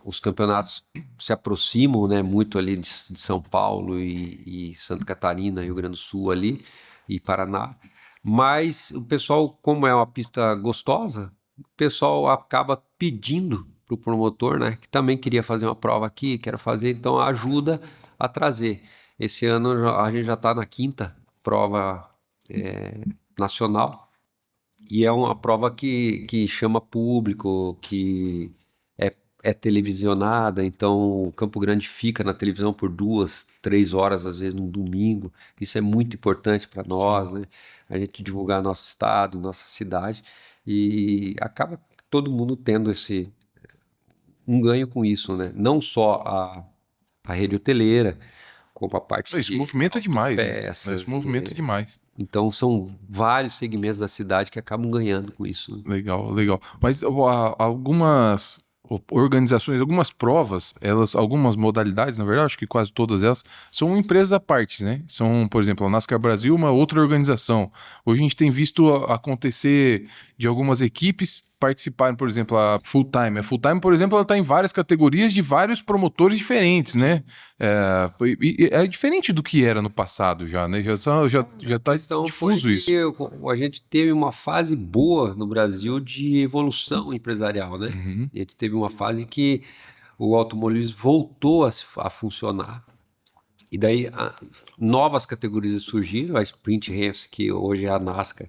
os campeonatos se aproximam, né, muito ali de São Paulo e Santa Catarina, Rio Grande do Sul ali, e Paraná. Mas o pessoal, como é uma pista gostosa, o pessoal acaba pedindo para o promotor, né, que também queria fazer uma prova aqui, quero fazer, então ajuda a trazer. Esse ano a gente já está na 5ª prova nacional, e é uma prova que chama público, que é televisionada, então o Campo Grande fica na televisão por 2, 3 horas, às vezes no domingo. Isso é muito importante para nós, né? A gente divulgar nosso estado, nossa cidade, e acaba todo mundo tendo um ganho com isso, né? Não só a rede hoteleira, como a parte Isso de movimenta demais, né? Isso autopeças. movimenta demais. Então são vários segmentos da cidade que acabam ganhando com isso, né? Legal, legal. Mas algumas organizações, algumas provas, algumas modalidades, na verdade, acho que quase todas elas, são empresas à parte, né? São, por exemplo, a NASCAR Brasil, uma outra organização. Hoje a gente tem visto acontecer de algumas equipes participarem, por exemplo, a Full Time. A Full Time, por exemplo, ela está em várias categorias de vários promotores diferentes, né? É diferente do que era no passado já, né? Já tá Questão foi difuso que isso. a gente teve uma fase boa no Brasil de evolução empresarial, né? Uhum. A gente teve uma fase que o automobilismo voltou a funcionar. E daí novas categorias surgiram, a Sprint Race, que hoje é a NASCAR,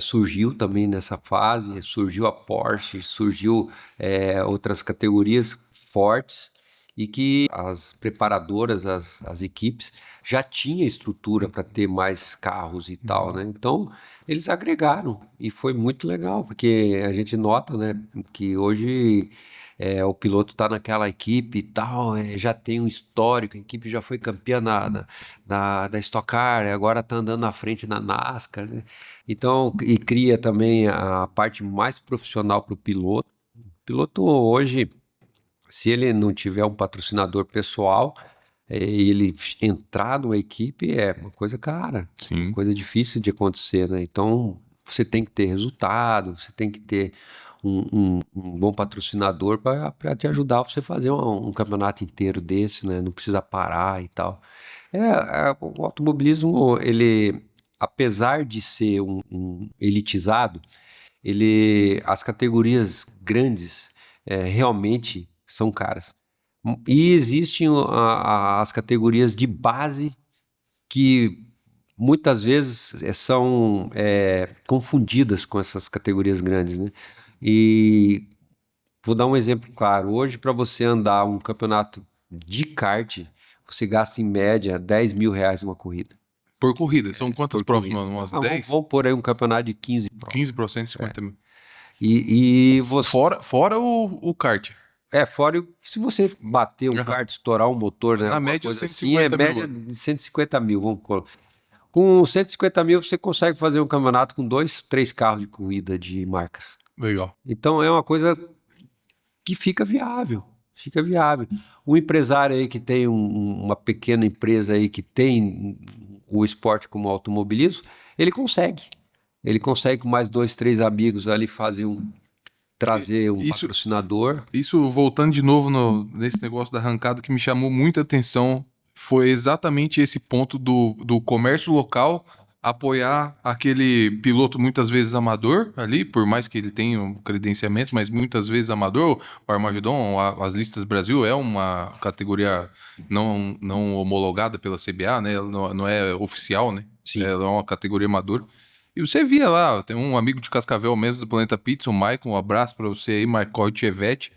surgiu também nessa fase, surgiu a Porsche, surgiu outras categorias fortes e que as preparadoras, as equipes já tinham estrutura para ter mais carros e tal, né? Então eles agregaram e foi muito legal, porque a gente nota, né, que hoje o piloto está naquela equipe e tal, já tem um histórico, a equipe já foi campeã da Stock Car, agora está andando na frente na NASCAR, né? Então, e cria também a parte mais profissional para o piloto. O piloto hoje, se ele não tiver um patrocinador pessoal, e ele entrar numa equipe é uma coisa cara, uma Sim. coisa difícil de acontecer, né? Então, você tem que ter resultado, você tem que ter um bom patrocinador para te ajudar a você fazer um campeonato inteiro desse, né? Não precisa parar e tal. O automobilismo, ele, apesar de ser um elitizado, as categorias grandes realmente são caras. E existem as categorias de base que muitas vezes são confundidas com essas categorias grandes, né? E vou dar um exemplo claro. Hoje, para você andar um campeonato de kart, você gasta em média R$ 10.000 numa corrida. Por corrida. São quantas Por provas, corrida. mano? Umas Vamos 10? pôr aí um campeonato de 15 provas. 15%, 50 mil. E você. Fora o kart. Fora, se você bater um Aham. kart, estourar um motor, né? Na Alguma média, coisa 150 assim, mil. média de 150 mil, vamos colocar. Com 150 mil, você consegue fazer um campeonato com 2, 3 carros de corrida de marcas. Legal. Então é uma coisa que fica viável. Fica viável. Um empresário aí que tem uma pequena empresa aí que tem o esporte como automobilismo, ele consegue. Ele consegue com mais 2, 3 amigos ali trazer um Isso- patrocinador. Isso, voltando de novo nesse negócio da arrancada, que me chamou muita atenção foi exatamente esse ponto do comércio local apoiar aquele piloto muitas vezes amador ali, por mais que ele tenha um credenciamento, mas muitas vezes amador. O Armagedon, as listas Brasil é uma categoria não homologada pela CBA, né? Não é oficial, né? Sim. Ela é uma categoria amadora. E você via lá, tem um amigo de Cascavel mesmo, do Planeta Pizza, o Maicon, um abraço pra você aí, Marco Chevette.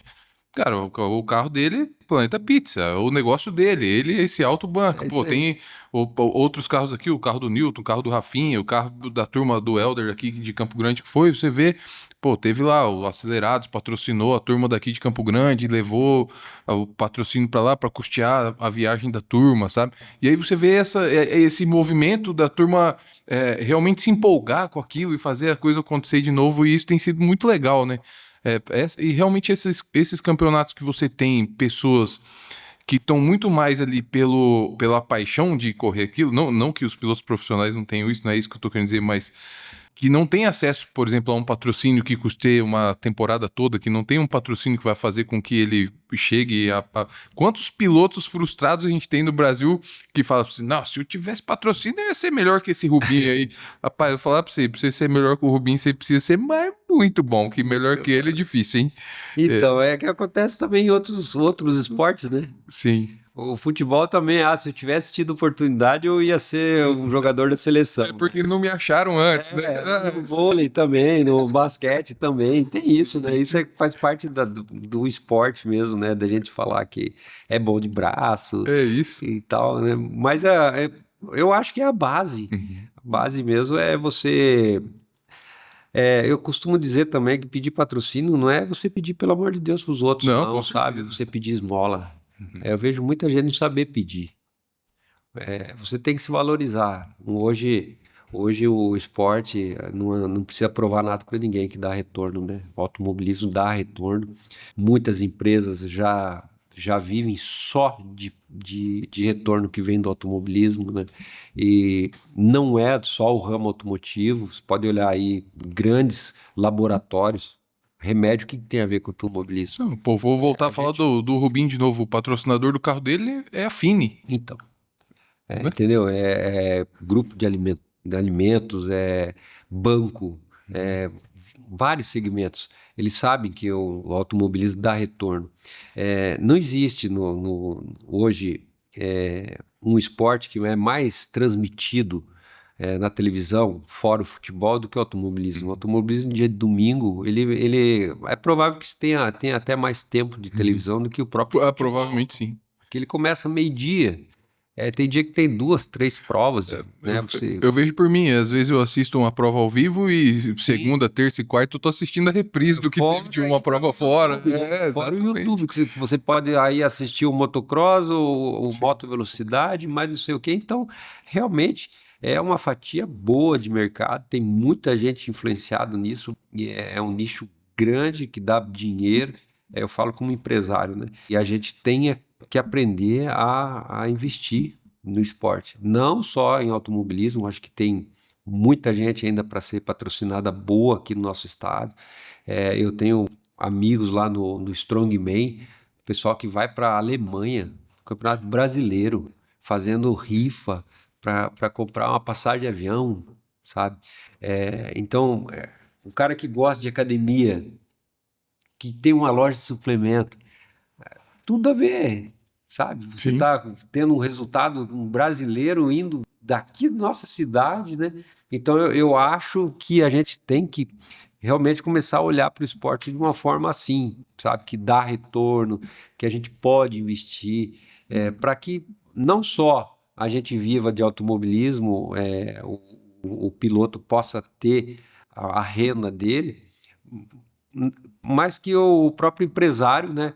Cara, o carro dele, Planeta Pizza, o negócio dele, ele é esse alto banco. É Pô, isso aí. tem outros carros aqui, o carro do Newton, o carro do Rafinha, o carro da turma do Elder aqui de Campo Grande que foi, você vê, pô, teve lá o Acelerados, patrocinou a turma daqui de Campo Grande, levou o patrocínio pra lá pra custear a viagem da turma, sabe? E aí você vê esse movimento da turma realmente se empolgar com aquilo e fazer a coisa acontecer de novo, e isso tem sido muito legal, né? E realmente esses campeonatos que você tem pessoas que estão muito mais ali pela paixão de correr aquilo, não que os pilotos profissionais não tenham isso, não é isso que eu tô querendo dizer, mas que não tem acesso, por exemplo, a um patrocínio que custe uma temporada toda, que não tem um patrocínio que vai fazer com que ele chegue a... Quantos pilotos frustrados a gente tem no Brasil que falam assim, não, se eu tivesse patrocínio, eu ia ser melhor que esse Rubinho aí. Rapaz, eu vou falar pra você ser melhor que o Rubinho, você precisa ser muito bom, que melhor que ele é difícil, hein? Então, é que acontece também em outros esportes, né? Sim. O futebol também, se eu tivesse tido oportunidade, eu ia ser um jogador da seleção. É porque não me acharam antes, né? No vôlei também, no basquete também, tem isso, né? Isso faz parte do esporte mesmo, né? Da gente falar que é bom de braço É isso. e tal, né? Mas eu acho que é a base. Uhum. A base mesmo é você. Eu costumo dizer também que pedir patrocínio não é você pedir pelo amor de Deus para os outros, Não, não, com sabe? certeza. Você pedir esmola. Uhum. Eu vejo muita gente não saber pedir. Você tem que se valorizar. Hoje o esporte não precisa provar nada para ninguém que dá retorno, né? O automobilismo dá retorno. Muitas empresas já vivem só de retorno que vem do automobilismo, né? E não é só o ramo automotivo. Você pode olhar aí grandes laboratórios. Remédio, o que tem a ver com o automobilismo? Não, pô, vou voltar a falar do Rubinho de novo. O patrocinador do carro dele é a Fini. Então, Né? entendeu? Grupo de alimentos, banco, vários segmentos. Eles sabem que o automobilismo dá retorno. Não existe hoje um esporte que é mais transmitido na televisão, fora o futebol, do que o automobilismo. O automobilismo, no dia de domingo, ele é provável que tenha até mais tempo de televisão do que o próprio futebol. Provavelmente sim. Porque ele começa meio-dia. Tem dia que tem 2, 3 provas, né? Eu vejo por mim, às vezes eu assisto uma prova ao vivo e segunda, terça e quarta eu tô assistindo a reprise do que teve de uma prova fora. Fora o Exatamente. YouTube, que você pode aí assistir o motocross, o moto velocidade, mais não sei o quê. Então, realmente é uma fatia boa de mercado, tem muita gente influenciada nisso, e é um nicho grande que dá dinheiro. Eu falo como empresário, né? E a gente tem que aprender a investir no esporte, não só em automobilismo. Acho que tem muita gente ainda para ser patrocinada boa aqui no nosso estado. Eu tenho amigos lá no Strongman, pessoal que vai para a Alemanha, Campeonato Brasileiro, fazendo rifa para comprar uma passagem de avião, sabe? Então, um cara que gosta de academia, que tem uma loja de suplemento, tudo a ver, sabe? Você Sim. está tendo um resultado, um brasileiro indo daqui da nossa cidade, né? Então eu acho que a gente tem que realmente começar a olhar para o esporte de uma forma assim, sabe? Que dá retorno, que a gente pode investir, para que não só a gente viva de automobilismo, o piloto possa ter a renda dele, mas que o próprio empresário, né,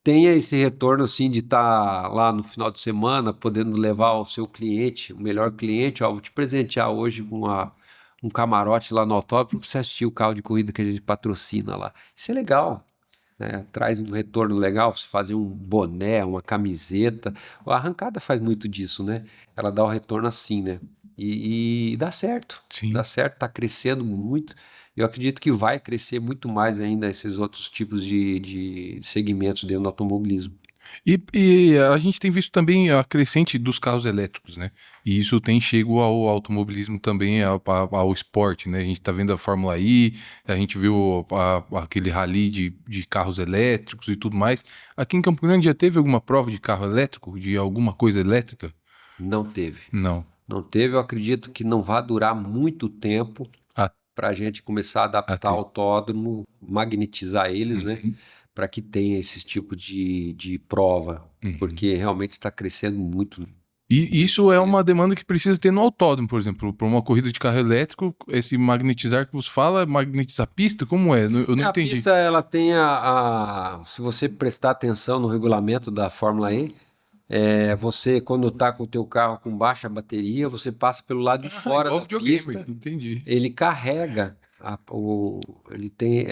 tenha esse retorno assim de estar lá no final de semana, podendo levar ao seu cliente, o melhor cliente, vou te presentear hoje com um camarote lá no autódromo para você assistir o carro de corrida que a gente patrocina lá. Isso é legal, né? Traz um retorno legal, você fazer um boné, uma camiseta. A arrancada faz muito disso, né? Ela dá o retorno assim, né? E dá certo, Sim. tá crescendo muito. Eu acredito que vai crescer muito mais ainda esses outros tipos de segmentos dentro do automobilismo. E a gente tem visto também a crescente dos carros elétricos, né? E isso tem chego ao automobilismo também, ao esporte, né? A gente tá vendo a Fórmula I, a gente viu aquele rally de carros elétricos e tudo mais. Aqui em Campo Grande já teve alguma prova de carro elétrico, de alguma coisa elétrica? Não teve. Não. Não teve, eu acredito que não vai durar muito tempo Ah, para a gente começar a adaptar até. o autódromo, magnetizar eles, né? Uhum, Para que tenha esse tipo de prova, uhum. porque realmente está crescendo muito. E isso é uma demanda que precisa ter no autódromo, por exemplo, para uma corrida de carro elétrico, esse magnetizar que você fala, magnetizar a pista, como é? Eu não A entendi. pista, ela tem se você prestar atenção no regulamento da Fórmula E, você, quando está com o teu carro com baixa bateria, você passa pelo lado de Ah, fora igual da videogame, pista, entendi. ele carrega, ele tem,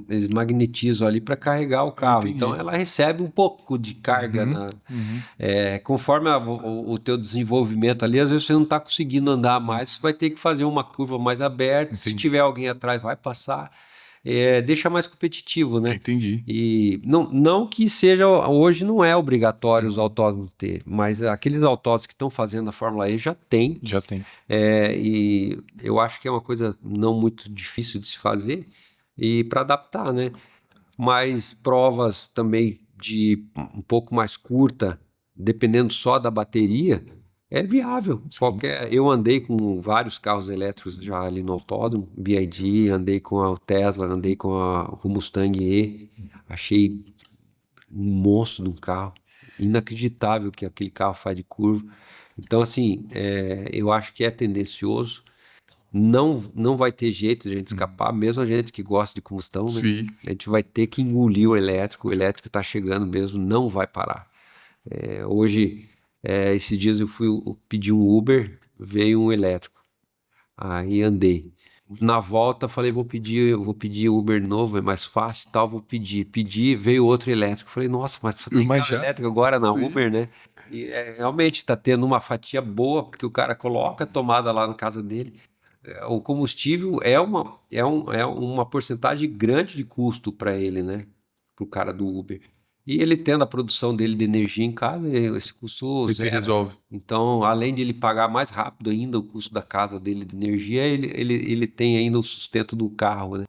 eles magnetizam ali para carregar o Eu carro, então entendi. ela recebe um pouco de carga Uhum, uhum. conforme o teu desenvolvimento ali, às vezes você não está conseguindo andar mais, você vai ter que fazer uma curva mais aberta, se Entendi. tiver alguém atrás vai passar, deixa mais competitivo, né? Entendi. E não que seja, hoje não é obrigatório os Uhum. autódromos ter, mas aqueles autódromos que estão fazendo a Fórmula E já tem, Já tem. e eu acho que é uma coisa não muito difícil de se fazer e para adaptar, né? Mas provas também de um pouco mais curta, dependendo só da bateria, é viável. Sim. Eu andei com vários carros elétricos já ali no autódromo, BYD, andei com a Tesla, andei com o Mustang E, achei um monstro de um carro, inacreditável o que aquele carro faz de curva. Então, assim, eu acho que é tendencioso. Não vai ter jeito de a gente Uhum. escapar, mesmo a gente que gosta de combustão, né? Sim. A gente vai ter que engolir o elétrico está chegando mesmo, não vai parar. Hoje, esses dias eu pedi um Uber, veio um elétrico, aí andei. Na volta, falei, vou pedir Uber novo, é mais fácil e tal, vou pedir. Pedi, veio outro elétrico. Falei, nossa, mas só tem Mas carro já? elétrico agora na Sim. Uber, né? E realmente está tendo uma fatia boa, porque o cara coloca a tomada lá na casa dele. O combustível é uma porcentagem grande de custo para ele, né? Para o cara do Uber. E ele tendo a produção dele de energia em casa, esse custo Aí você zero, né? resolve. Então, além de ele pagar mais rápido ainda o custo da casa dele de energia, ele tem ainda o sustento do carro, né?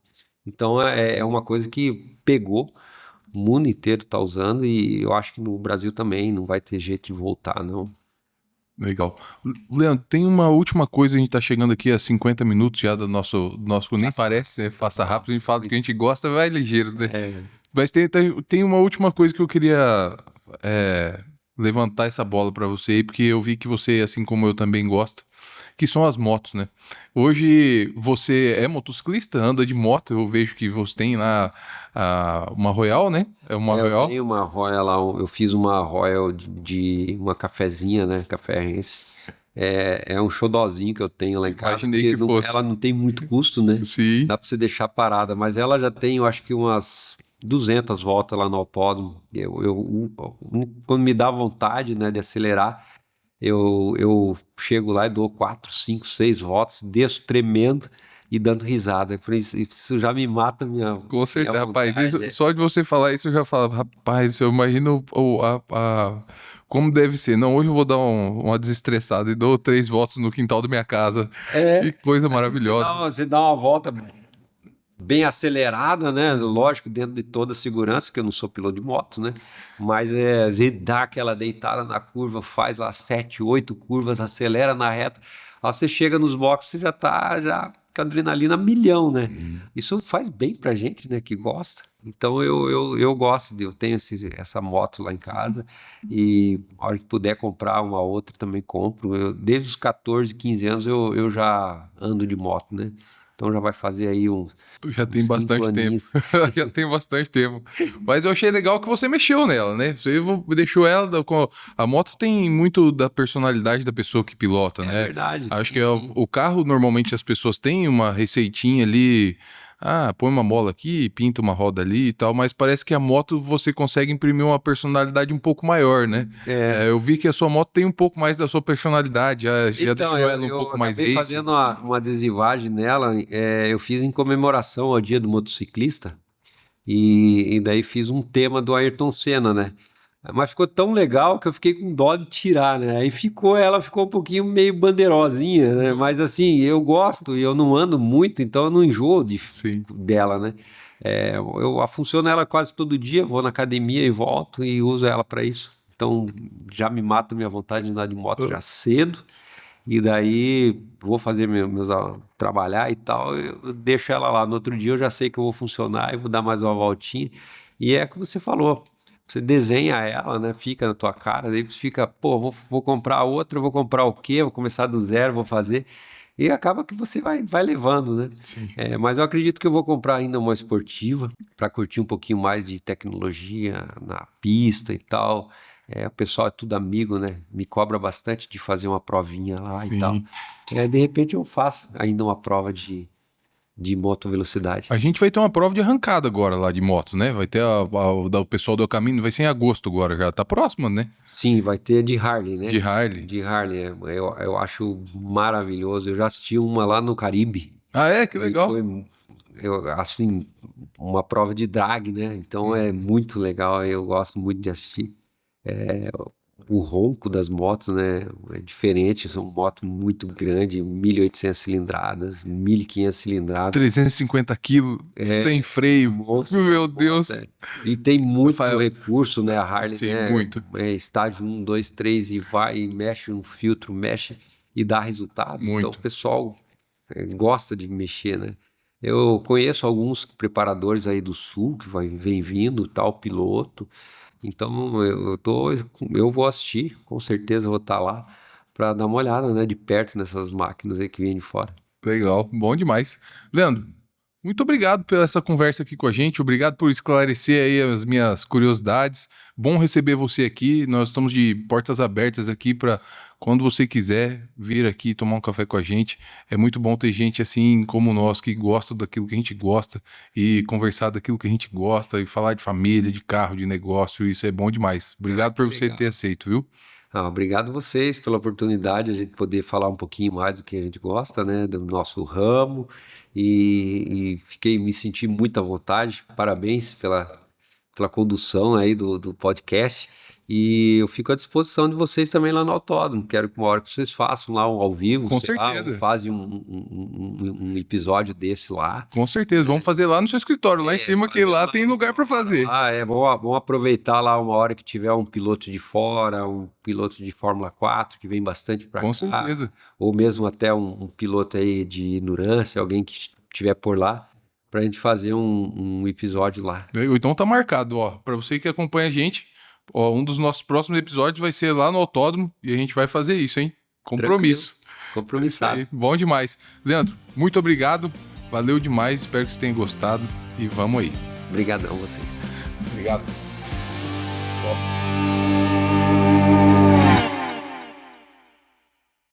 Então, é uma coisa que pegou, o mundo inteiro está usando e eu acho que no Brasil também não vai ter jeito de voltar, não. Legal. Leandro, tem uma última coisa, a gente tá chegando aqui a 50 minutos já do nosso nem Passa parece, né? Faça rápido, a gente Nossa, fala do que a gente gosta, vai ligeiro, né? é, Mas tem uma última coisa que eu queria é, levantar essa bola pra você aí, porque eu vi que você, assim como eu, também gosta, que são as motos, né? Hoje você é motociclista, anda de moto, eu vejo que você tem lá uma Royal, né? É uma eu Royal. tenho uma Royal lá, eu fiz uma Royal de uma cafezinha, né? Café Rense. É um xodózinho que eu tenho lá em casa, Imaginei porque que fosse. ela não tem muito custo, né? Sim. Dá pra você deixar parada, mas ela já tem, eu acho que umas 200 voltas lá no autódromo. Quando me dá vontade, né, de acelerar, eu chego lá e dou 4, 5, 6 voltas, desço tremendo e dando risada. Eu falei, isso já me mata Com minha certeza, rapaz. vontade. Só de você falar isso, eu já falo, rapaz, eu imagino como deve ser. Não, hoje eu vou dar uma desestressada e dou 3 voltas no quintal da minha casa. Que coisa Assim, maravilhosa. você dá uma volta bem acelerada, né? Lógico, dentro de toda a segurança, que eu não sou piloto de moto, né? Mas dá aquela deitada na curva, faz lá 7, 8 curvas, acelera na reta. Aí você chega nos boxes, você já tá já com a adrenalina a milhão, né? Isso faz bem pra gente, né? Que gosta. Então eu gosto eu tenho essa moto lá em casa e a hora que puder comprar uma outra também compro. Desde os 14, 15 anos eu já ando de moto, né? Então já vai fazer aí Já tem uns 5 bastante tempo. aninhos. Já tem bastante tempo. Mas eu achei legal que você mexeu nela, né? Você deixou ela. A moto tem muito da personalidade da pessoa que pilota, É né? verdade, Acho que tem sim. o carro, normalmente, as pessoas têm uma receitinha ali. Ah, põe uma mola aqui, pinta uma roda ali e tal, mas parece que a moto você consegue imprimir uma personalidade um pouco maior, né? É, Eu vi que a sua moto tem um pouco mais da sua personalidade, já então, deixou ela um eu pouco mais acabei race. fazendo uma adesivagem nela, eu fiz em comemoração ao Dia do Motociclista, e daí fiz um tema do Ayrton Senna, né? Mas ficou tão legal que eu fiquei com dó de tirar, né? Aí ela ficou um pouquinho meio bandeirosinha, né? Mas assim, eu gosto e eu não ando muito, então eu não enjoo Sim. dela, né? Eu funciono ela quase todo dia, vou na academia e volto e uso ela para isso. Então já me mata a minha vontade de andar de moto já cedo. e daí vou fazer trabalhar e tal, eu deixo ela lá. No outro dia eu já sei que eu vou funcionar e vou dar mais uma voltinha. E é o que você falou, você desenha ela, né? Fica na tua cara, daí você fica, pô, vou comprar outra, vou comprar o quê? Vou começar do zero, vou fazer. E acaba que você vai levando, né? Sim. Mas eu acredito que eu vou comprar ainda uma esportiva para curtir um pouquinho mais de tecnologia na pista e tal. O pessoal é tudo amigo, né? Me cobra bastante de fazer uma provinha lá e tal. Sim. De repente eu faço ainda uma prova de moto velocidade. A gente vai ter uma prova de arrancada agora lá de moto, né? Vai ter o pessoal do El Camino, vai ser em agosto agora, já tá próximo, né? Sim, vai ter de Harley, né? De Harley. De Harley, eu acho maravilhoso. Eu já assisti uma lá no Caribe. Ah, é? Que E legal. foi, assim, uma prova de drag, né? Então é muito legal, eu gosto muito de assistir. O ronco das motos, né? É diferente, são motos muito grandes, 1.800 cilindradas, 1.500 cilindradas. 350 quilos, sem freio. Monstro, Meu Deus. E tem muito Rafael, recurso, né? A Harley, sim, né? muito. Estágio 1, 2, 3 e vai, e mexe no filtro, mexe e dá resultado. Então Muito. o pessoal gosta de mexer, né? Eu conheço alguns preparadores aí do Sul que vem vindo, tal piloto. Então eu vou assistir, com certeza vou estar lá para dar uma olhada, né, de perto nessas máquinas aí que vêm de fora. Legal, bom demais. Leandro, muito obrigado pela essa conversa aqui com a gente, obrigado por esclarecer aí as minhas curiosidades. Bom receber você aqui, nós estamos de portas abertas aqui para quando você quiser vir aqui tomar um café com a gente. É muito bom ter gente assim como nós que gosta daquilo que a gente gosta e conversar daquilo que a gente gosta e falar de família, de carro, de negócio, isso é bom demais. Obrigado por você legal. ter aceito, viu? Obrigado vocês pela oportunidade de a gente poder falar um pouquinho mais do que a gente gosta, né, do nosso ramo e me senti muito à vontade. Parabéns pela condução aí do podcast e eu fico à disposição de vocês também lá no autódromo. Quero que uma hora que vocês façam lá um ao vivo, Com sei lá, certeza. fazem um episódio desse lá. Com certeza, vamos fazer lá no seu escritório, lá em cima, que lá tem lugar para fazer. Vamos aproveitar lá uma hora que tiver um piloto de fora, um piloto de Fórmula 4, que vem bastante para cá. Com certeza. Ou mesmo até um piloto aí de endurance, alguém que estiver por lá, pra gente fazer um episódio lá. Então tá marcado, ó, para você que acompanha a gente, ó, um dos nossos próximos episódios vai ser lá no autódromo e a gente vai fazer isso, hein? Compromisso. Compromissado. Isso aí, bom demais. Leandro, muito obrigado, valeu demais, espero que você tenha gostado e vamos aí. Obrigadão a vocês. Obrigado. Ó.